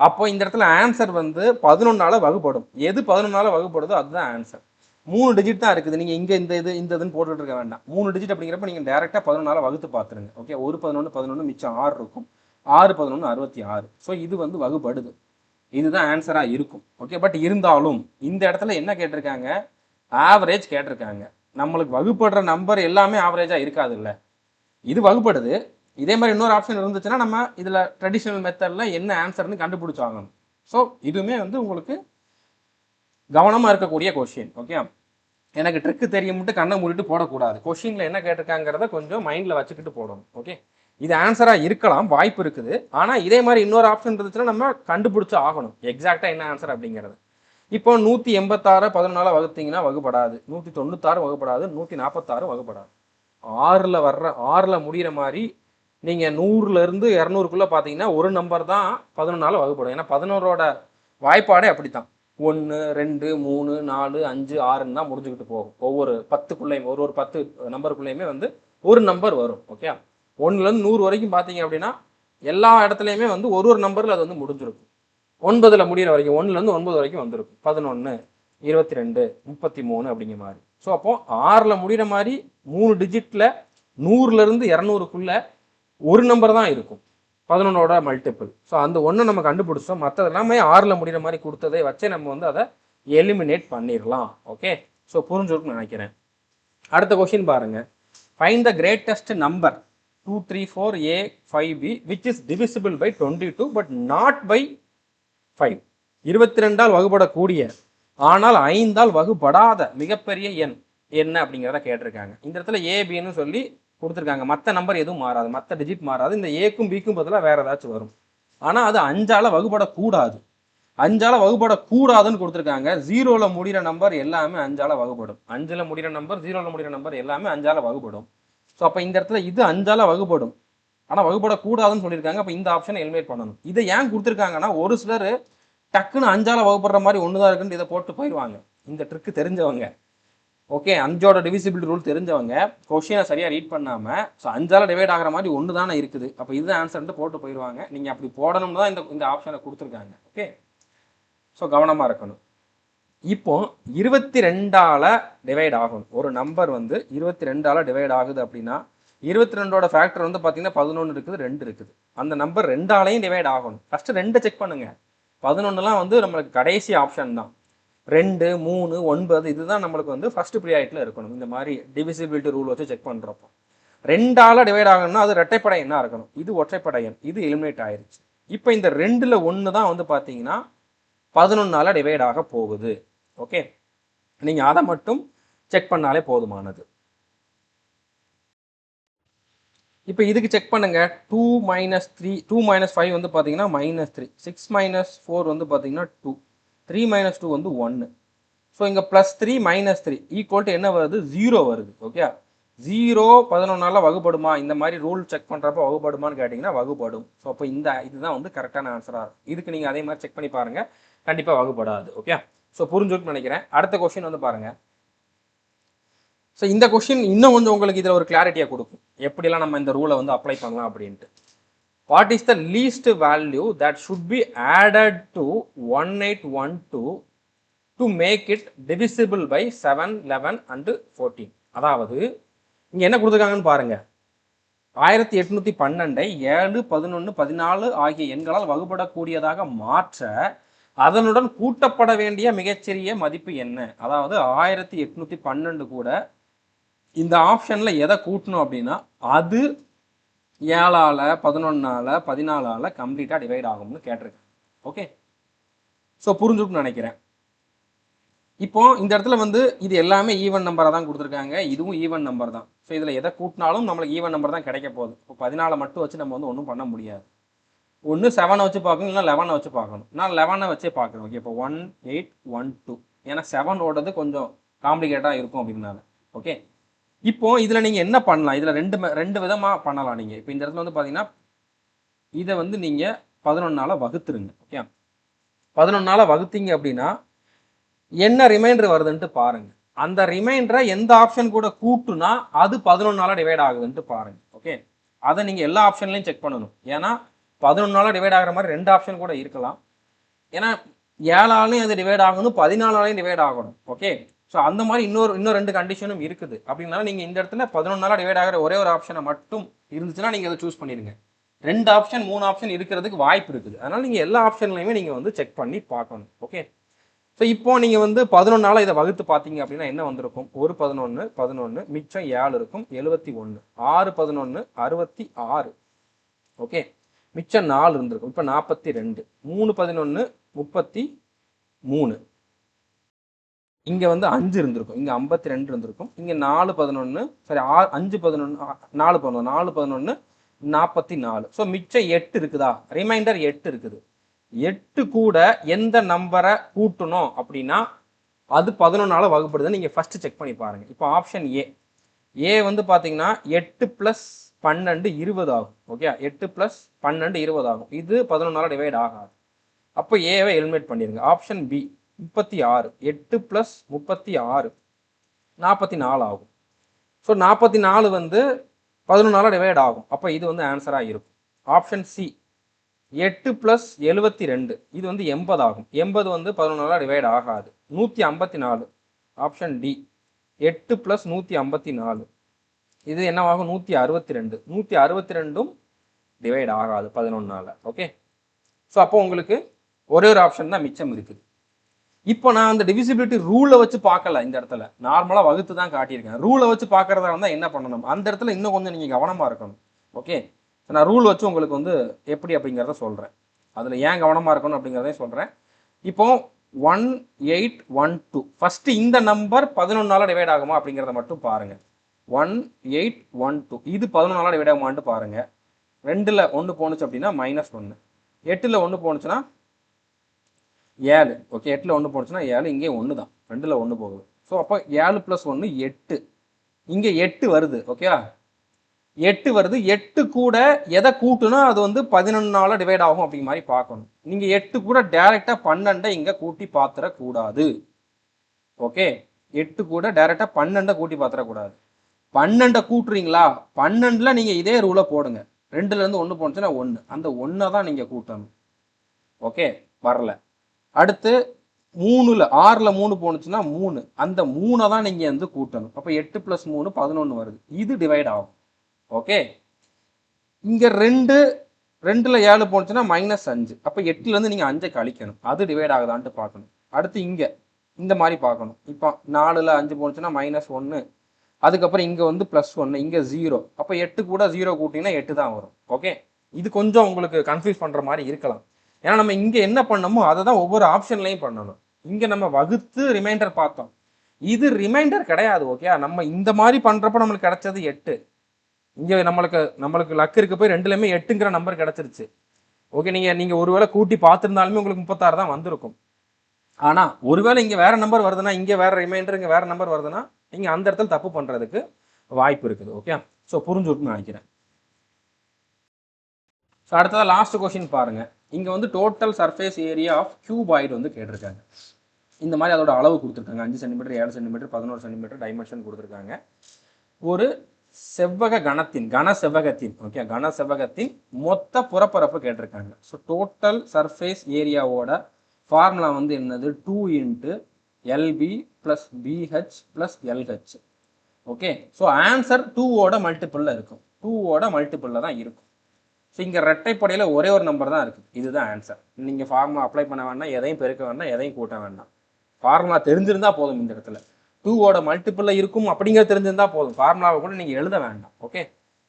அப்போ இந்த இடத்துல ஆன்சர் வந்து 11ஆல் வகுப்படும். எது 11ஆல் வகுப்படுதோ அதுதான் ஆன்சர். 3 டிஜிட் தான் இருக்குது. நீங்கள் இங்கே இந்த இதுன்னு போட்டுட்டு இருக்க வேண்டாம். 3 டிஜிட் அப்படிங்கிறப்ப நீங்கள் டேரெக்டாக 11ஆல் வகுத்து பார்த்துருங்க. ஓகே, 11 மிச்சம் 6 இருக்கும். 6 11 66. ஸோ இது வந்து வகுப்படுது. இதுதான் ஆன்சராக இருக்கும். ஓகே, பட் இருந்தாலும் இந்த இடத்துல என்ன கேட்டிருக்காங்க, ஆவரேஜ் கேட்டிருக்காங்க. நம்மளுக்கு வகுப்படுற நம்பர் எல்லாமே ஆவரேஜாக இருக்காது இல்லை, இது வகுப்படுது. இதே மாதிரி இன்னொரு ஆப்ஷன் இருந்துச்சுன்னா நம்ம இதில் ட்ரெடிஷ்னல் மெத்தடில் என்ன ஆன்சர்னு கண்டுபிடிச்சாகணும். ஸோ இதுவுமே வந்து உங்களுக்கு கவனமாக இருக்கக்கூடிய கொஷின். ஓகே, எனக்கு ட்ரிக்கு தெரியும்ட்டு கண்ணை மூடிட்டு போடக்கூடாது. கொஷினில் என்ன கேட்டிருக்காங்கிறத கொஞ்சம் மைண்டில் வச்சுக்கிட்டு போடணும். ஓகே, இது ஆன்சராக இருக்கலாம், வாய்ப்பு இருக்குது. ஆனால் இதே மாதிரி இன்னொரு ஆப்ஷன் இருந்துச்சுன்னா நம்ம கண்டுபிடிச்சு ஆகணும் எக்ஸாக்டாக என்ன ஆன்சர் அப்படிங்கிறது. இப்போ 186 11ஆல் வகுத்தீங்கன்னா வகுப்படாது, 196 வகுப்படாது, 146 வகுப்படாது. 6ல் முடிகிற மாதிரி நீங்கள் 100லேருந்து 200க்குள்ளே பார்த்தீங்கன்னா ஒரு நம்பர் தான் 11ஆல் வகுப்படும். ஏன்னா 11ஓட வாய்ப்பாடே அப்படித்தான். 1 2 3 4 5 6ன்னு தான் முடிஞ்சுக்கிட்டு போகும். ஒவ்வொரு 10க்குள்ளேயும் ஒரு 10 நம்பருக்குள்ளேயுமே வந்து ஒரு நம்பர் வரும். ஓகே, 1லேருந்து 100 வரைக்கும் பார்த்தீங்க அப்படின்னா எல்லா இடத்துலையுமே வந்து ஒரு நம்பரில் அது வந்து முடிஞ்சிருக்கும். 9ல் முடிகிற வரைக்கும் 1லேருந்து 9 வரைக்கும் வந்திருக்கும். 11 22 33 அப்படிங்கிற மாதிரி. ஸோ அப்போது 6ல் முடிகிற மாதிரி 3 டிஜிட்டில் 100லேருந்து 200க்குள்ள ஒரு நம்பர் தான் இருக்கும் 11ஓட மல்டிபிள். ஸோ அந்த ஒன்று நம்ம கண்டுபிடிச்சோம். மற்றது எல்லாமே 6ல் முடிகிற மாதிரி கொடுத்ததை வச்சே நம்ம வந்து அதை எலிமினேட் பண்ணிடலாம். ஓகே, ஸோ புரிஞ்சுருக்குன்னு நினைக்கிறேன். அடுத்த கொஸ்டின் பாருங்க. Find the greatest number 2 3 4 a 5b which is divisible by 22 but not by 5. 22ஆல் வகுப்படக்கூடிய ஆனால் 5ஆல் வகுப்படாத மிகப்பெரிய எண் என்ன அப்படிங்கிறத கேட்டிருக்காங்க. இந்த இடத்துல ஏபின்னு சொல்லி கொடுத்துருக்காங்க. மற்ற நம்பர் எதுவும் மாறாது, மற்ற டிஜிட் மாறாது. இந்த ஏக்கும் பிக்கும் பதிலாக வேற ஏதாச்சும் வரும். ஆனால் அது 5ஆல் வகுப்படக்கூடாது. 5ஆல் வகுப்படக்கூடாதுன்னு கொடுத்துருக்காங்க. 0ல் முடிகிற நம்பர் எல்லாமே 5ஆல் வகுப்படும். 5ல் முடிகிற நம்பர் 0ல் முடிகிற நம்பர் எல்லாமே 5ஆல் வகுப்படும். ஸோ அப்போ இந்த இடத்துல இது 5ஆல் வகுப்படும், ஆனால் வகுப்படக்கூடாதுன்னு சொல்லியிருக்காங்க. அப்போ இந்த ஆப்ஷனை எலிமினேட் பண்ணணும். இதை ஏன் கொடுத்துருக்காங்கன்னா ஒரு சிலர் டக்குன்னு 5ஆல் வகுப்படுற மாதிரி ஒன்று தான் இருக்குன்னு இதை போட்டு போயிடுவாங்க. இந்த ட்ரிக்கு தெரிஞ்சவங்க, ஓகே, 5ஓட டிவிசிபிலிட்டி ரூல் தெரிஞ்சவங்க கொஷினை சரியாக ரீட் பண்ணாமல் ஸோ 5ஆல் டிவைட் ஆகிற மாதிரி ஒன்று தானே இருக்குது, அப்போ இதுதான் ஆன்சர்ன்ட்டு போட்டு போயிடுவாங்க. நீங்கள் அப்படி போடணும்னு தான் இந்த ஆப்ஷனை கொடுத்துருக்காங்க. ஓகே, ஸோ கவனமாக இருக்கணும். இப்போ 22ஆல் டிவைட் ஆகும் ஒரு நம்பர் வந்து 22ஆல் டிவைட் ஆகுது அப்படின்னா 22ஓட ஃபேக்டர் வந்து பார்த்தீங்கன்னா 11 இருக்குது, 2 இருக்குது. அந்த நம்பர் 2ஆலையும் டிவைட் ஆகணும். ஃபஸ்ட்டு 2 செக் பண்ணுங்க. 11லாம் வந்து நம்மளுக்கு கடைசி ஆப்ஷன் தான். 2 3 9 இதுதான் நம்மளுக்கு வந்து ஃபர்ஸ்ட் ப்ரியாரிட்டியில் இருக்கணும். இந்த மாதிரி டிவிசிபிலிட்டி ரூல் வச்சு செக் பண்ணுறப்போ 2ஆல் டிவைட் ஆகணும்னா அது ரெட்டைப்படை எண்ணாக இருக்கணும். இது ஒற்றைப்படை எண், இது எலிமினேட் ஆயிருச்சு. இப்போ இந்த 2ல் 1 தான் வந்து பார்த்தீங்கன்னா 11ஆல் டிவைட் ஆக போகுது. ஓகே, நீங்கள் அதை மட்டும் செக் பண்ணாலே போதுமானது. இப்போ இதுக்கு செக் பண்ணுங்க. 2 - 3 2 - 5 வந்து பார்த்தீங்கன்னா -3, 6 - 4 வந்து பார்த்தீங்கன்னா 2, 3 - 2 வந்து 1. ஸோ இங்கே +3 - 3 ஈக்குவல் டு என்ன வருது, 0 வருது. ஓகே, 0 11ஆல் வகுப்படுமா, இந்த மாதிரி ரூல் செக் பண்ணுறப்ப வகுப்படுமான்னு கேட்டிங்கன்னா வகுப்படும். ஸோ அப்போ இதுதான் வந்து கரெக்டான ஆன்சராக இருக்கும். இதுக்கு நீங்கள் அதே மாதிரி செக் பண்ணி பாருங்கள், கண்டிப்பாக வகுப்படாது. ஓகே, ஸோ புரிஞ்சுக்குன்னு நினைக்கிறேன். அடுத்த கொஸ்டின் வந்து பாருங்கள். ஸோ இந்த கொஸ்டின் இன்னும் கொஞ்சம் உங்களுக்கு இதில் ஒரு கிளாரிட்டியாக கொடுக்கும், எப்படிலாம் நம்ம இந்த ரூலை வந்து அப்ளை பண்ணலாம் அப்படின்ட்டு. What is the least value that should be added to 1812 to make it divisible by 7 11 and 14? அதாவது இங்கே என்ன கொடுத்துருக்காங்கன்னு பாருங்க. 1812 7 11 14 ஆகிய எண்களால் வகுப்படக்கூடியதாக மாற்ற அதனுடன் கூட்டப்பட வேண்டிய மிகச்சிறிய மதிப்பு என்ன? அதாவது 1812 கூட இந்த ஆப்ஷனில் எதை கூட்டணும் அப்படின்னா அது 7ஆல் 11ஆல் 14ஆல் கம்ப்ளீட்டாக டிவைட் ஆகும்னு கேட்டிருக்கேன். ஓகே, ஸோ புரிஞ்சுக்கணும்னு நினைக்கிறேன். இப்போ இந்த இடத்துல வந்து இது எல்லாமே ஈவன் நம்பராக தான் கொடுத்துருக்காங்க, இதுவும் ஈவன் நம்பர் தான். ஸோ இதில் எதை கூட்டினாலும் நம்மளுக்கு ஈவன் நம்பர் தான் கிடைக்க போகுது. இப்போ 14 மட்டும் வச்சு நம்ம வந்து ஒன்றும் பண்ண முடியாது. ஒன்று 7 வச்சு பார்க்கணும், இல்லை 11 வச்சு பார்க்கணும். நான் 11 வச்சே பார்க்குறேன். ஓகே, இப்போ 1 8 1 2, ஏன்னா 7ஓடது கொஞ்சம் காம்ப்ளிகேட்டாக இருக்கும் அப்படின்னால. ஓகே, இப்போ இதில் நீங்கள் என்ன பண்ணலாம்? இதில் ரெண்டு விதமாக பண்ணலாம். நீங்கள் இப்போ இந்த இடத்துல வந்து பார்த்தீங்கன்னா இதை வந்து நீங்கள் 11ஆல் வகுத்துருங்க. ஓகே, 11ஆல் வகுத்தீங்க அப்படின்னா என்ன ரிமைண்டர் வருதுன்ட்டு பாருங்க. அந்த ரிமைண்டரை எந்த ஆப்ஷன் கூட கூட்டுனா அது 11ஆல் டிவைட் ஆகுதுன்ட்டு பாருங்க. ஓகே, அதை நீங்கள் எல்லா ஆப்ஷன்லையும் செக் பண்ணணும். ஏன்னா 11ஆல் டிவைட் ஆகிற மாதிரி 2 ஆப்ஷன் கூட இருக்கலாம். ஏன்னா 7ஆலையும் அது டிவைட் ஆகணும், 14ஆலையும் டிவைட் ஆகணும். ஓகே, ஸோ அந்த மாதிரி இன்னும் 2 கண்டிஷனும் இருக்குது. அப்படின்னால நீங்கள் இந்த இடத்துல 11ஆல் டிவைட் ஆகிற ஒரே ஒரு ஆப்ஷனை மட்டும் இருந்துச்சுன்னா நீங்கள் அதை சூஸ் பண்ணிடுங்க. 2 ஆப்ஷன் 3 ஆப்ஷன் இருக்கிறதுக்கு வாய்ப்பு இருக்குது. அதனால நீங்கள் எல்லா ஆப்ஷன்லையுமே நீங்கள் வந்து செக் பண்ணி பார்க்கணும். ஓகே, ஸோ இப்போ நீங்கள் வந்து 11ஆல் இதை வகுத்து பார்த்தீங்க அப்படின்னா என்ன வந்திருக்கும்? ஒரு 11 11, மிச்சம் 7 இருக்கும், 71. 6 11 66. ஓகே, மிச்சம் 4 இருந்திருக்கும், இப்போ 42. 3 11 33. இங்கே வந்து 5 இருந்திருக்கும், இங்கே 52 இருந்திருக்கும். இங்கே 4 11 சரி 5 11 4 11 4 11 44. ஸோ மிச்சம் 8 இருக்குதா? ரிமைண்டர் 8 இருக்குது. 8 கூட எந்த நம்பரை கூட்டணும் அப்படின்னா அது 11ஆல் வகுப்படுதுன்னு நீங்கள் ஃபஸ்ட்டு செக் பண்ணி பாருங்கள். இப்போ ஆப்ஷன் ஏ வந்து பார்த்தீங்கன்னா 8 + 12 20 ஆகும். ஓகே, 8 + 12 20 ஆகும். இது 11ஆல் டிவைட் ஆகாது. அப்போ ஏவை எலிமினேட் பண்ணிடுங்க. ஆப்ஷன் பி 36, 8 + 36 44 ஆகும். ஸோ 44 வந்து 11ஆல் டிவைட் ஆகும். அப்போ இது வந்து ஆன்சராக இருக்கும். ஆப்ஷன் சி 8 + 72, இது வந்து 80 ஆகும். 80 வந்து 11ஆல் டிவைட் ஆகாது. 154. ஆப்ஷன் டி 8 + 154, இது என்னவாகும்? 162. 162ம் டிவைட் ஆகாது 11ஆல். ஓகே, ஸோ அப்போ உங்களுக்கு ஒரே ஒரு ஆப்ஷன் தான் மிச்சம் இருக்குது. இப்போ நான் அந்த டிவிசிபிலிட்டி ரூலை வச்சு பார்க்கல, இந்த இடத்துல நார்மலாக வகுத்து தான் காட்டியிருக்கேன். ரூலை வச்சு பார்க்கறதா இருந்தால் என்ன பண்ணணும்? அந்த இடத்துல இன்னும் கொஞ்சம் நீங்கள் கவனமாக இருக்கணும். ஓகே, நான் ரூல் வச்சு உங்களுக்கு வந்து எப்படி அப்படிங்கிறத சொல்கிறேன். அதில் ஏன் கவனமாக இருக்கணும் அப்படிங்கிறதையும் சொல்கிறேன். இப்போ 1812 ஃபஸ்ட்டு இந்த நம்பர் 11ஆல் டிவைட் ஆகுமா அப்படிங்கிறத மட்டும் பாருங்கள். 1812 இது 11ஆல் டிவைட் ஆகுமான்ட்டு பாருங்கள். 2ல் 1 போணுச்சு அப்படின்னா -1. 8ல் 1 போணுச்சுன்னா 7. ஓகே, 8ல் 1 போணுச்சுன்னா 7. இங்கே 1 தான், 2ல் 1 போகுது. ஸோ அப்போ 7 + 1 8. இங்கே 8 வருது. ஓகே, 8 வருது. 8 கூட எதை கூட்டுனா அது வந்து 11ஆல் டிவைட் ஆகும் அப்படிங்கிற மாதிரி பார்க்கணும். நீங்கள் 8 கூட டைரெக்டாக 12 இங்கே கூட்டி பார்த்துடக்கூடாது. ஓகே, 8 கூட டைரெக்டாக 12 கூட்டி பார்த்துடக்கூடாது. 12 கூட்டுறீங்களா? 12ல் நீங்கள் இதே ரூலை போடுங்க. 2லேருந்து 1 போனுச்சுன்னா 1, அந்த 1 தான் நீங்கள் கூட்டணும். ஓகே, வரல. அடுத்து 3ல் 6ல் 3 போனுச்சுன்னா 3, அந்த 3 தான் நீங்கள் வந்து கூட்டணும். அப்போ 8 + 3 11 வருது. இது டிவைட் ஆகும். ஓகே, இங்கே 2ல் 7 போனுச்சுன்னா -5. அப்போ 8லேருந்து நீங்கள் 5 கழிக்கணும். அது டிவைட் ஆகுதான்ட்டு பார்க்கணும். அடுத்து இங்கே இந்த மாதிரி பார்க்கணும். இப்போ 4ல் 5 போனுச்சுன்னா -1, அதுக்கப்புறம் இங்கே வந்து +1, இங்கே 0. அப்போ 8 கூட 0 கூட்டிங்கன்னா 8 தான் வரும். ஓகே, இது கொஞ்சம் உங்களுக்கு கன்ஃபியூஸ் பண்ணுற மாதிரி இருக்கலாம். ஏன்னா நம்ம இங்கே என்ன பண்ணமோ அதை தான் ஒவ்வொரு ஆப்ஷன்லையும் பண்ணணும். இங்கே நம்ம வகுத்து ரிமைண்டர் பார்த்தோம், இது ரிமைண்டர் கிடையாது. ஓகே, நம்ம இந்த மாதிரி பண்ணுறப்போ நம்மளுக்கு கிடைச்சது 8. இங்கே நம்மளுக்கு லக் இருக்க போய் 2லையுமே 8ங்கிற நம்பர் கிடச்சிருச்சு. ஓகே, நீங்கள் ஒருவேளை கூட்டி பார்த்துருந்தாலுமே உங்களுக்கு 36 தான் வந்திருக்கும். ஆனால் ஒருவேளை இங்கே வேறு நம்பர் வருதுன்னா, இங்கே வேறு ரிமைண்டர் இங்கே வேறு நம்பர் வருதுன்னா நீங்கள் அந்த இடத்துல தப்பு பண்ணுறதுக்கு வாய்ப்பு இருக்குது. ஓகே, ஸோ புரிஞ்சுருக்குன்னு நினைக்கிறேன். ஸோ அடுத்ததாக லாஸ்ட் கொஸ்டின் பாருங்கள். இங்கே வந்து total surface area of cuboid வந்து கேட்டிருக்காங்க. இந்த மாதிரி அதோட அளவு கொடுத்துருக்காங்க. 5 சென்டிமீட்டர், 7 சென்டிமீட்டர், 11 சென்டிமீட்டர் டைமென்ஷன் கொடுத்துருக்காங்க. ஒரு செவ்வக கணத்தின் ஓகே, கன செவ்வகத்தின் மொத்த புறப்பரப்பு கேட்டிருக்காங்க. ஸோ டோட்டல் சர்ஃபேஸ் ஏரியாவோட ஃபார்முலா வந்து என்னது? 2 × LB + BH + LH. Okay, so answer 2ஓட மல்டிபிளில் இருக்கும். 2ஓட மல்டிபிளில் தான் இருக்கும். ஸோ இங்கே ரெட்டைப்படையில் ஒரே ஒரு நம்பர் தான் இருக்குது. இதுதான் ஆன்சர். நீங்கள் ஃபார்முலா அப்ளை பண்ண வேண்டாம், எதையும் பெருக்க வேண்டாம், எதையும் கூட்ட வேண்டாம். ஃபார்முலா தெரிஞ்சிருந்தால் போதும். இந்த இடத்துல 2ஓட மல்டிபிளில் இருக்கும் அப்படிங்கிறது தெரிஞ்சிருந்தால் போதும். ஃபார்முலாவை கூட நீங்கள் எழுத வேண்டாம். ஓகே,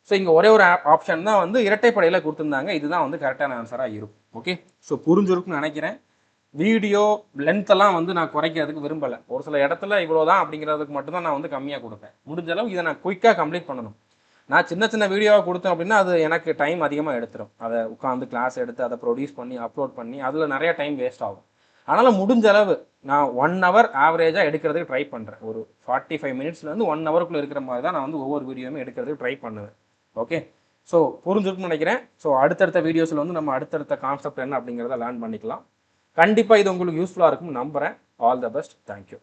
ஸோ இங்கே ஒரே ஒரு ஆப்ஷன் தான் வந்து இரட்டைப்படையில் கொடுத்துருந்தாங்க. இதுதான் வந்து கரெக்டான ஆன்சராக இருக்கும். ஓகே, ஸோ புரிஞ்சிருக்குன்னு நினைக்கிறேன். வீடியோ லென்த்தெல்லாம் வந்து நான் குறைக்கிறதுக்கு விரும்பலை. ஒரு சில இடத்துல இவ்வளோதான் அப்படிங்கிறதுக்கு மட்டும்தான் நான் வந்து கம்மியாக கொடுப்பேன். முடிஞ்ச அளவு இதை நான் குயிக்காக கம்ப்ளீட் பண்ணணும். நான் சின்ன சின்ன வீடியோவாக கொடுத்தேன் அப்படின்னா அது எனக்கு டைம் அதிகமாக எடுத்துரும். அதை உட்காந்து கிளாஸ் எடுத்து அதை ப்ரொடியூஸ் பண்ணி அப்லோட் பண்ணி அதில் நிறைய டைம் வேஸ்ட் ஆகும். அதனால் முடிஞ்ச அளவு நான் 1 hour ஆவரேஜாக எடுக்கிறதுக்கு ட்ரை பண்ணுறேன். ஒரு 45 minutesலேருந்து 1 hourக்குள்ளே இருக்கிற மாதிரி தான் நான் வந்து ஒவ்வொரு வீடியோவுமே எடுக்கிறதுக்கு ட்ரை பண்ணுவேன். ஓகே, ஸோ புரிஞ்சிருக்குன்னு நினைக்கிறேன். ஸோ அடுத்தடுத்த வீடியோஸில் வந்து நம்ம அடுத்தடுத்த கான்செப்ட் என்ன அப்படிங்கிறத லேர்ன் பண்ணிக்கலாம். கண்டிப்பாக இது உங்களுக்கு யூஸ்ஃபுல்லாக இருக்கும்னு நம்புகிறேன். All the best. தேங்க்யூ.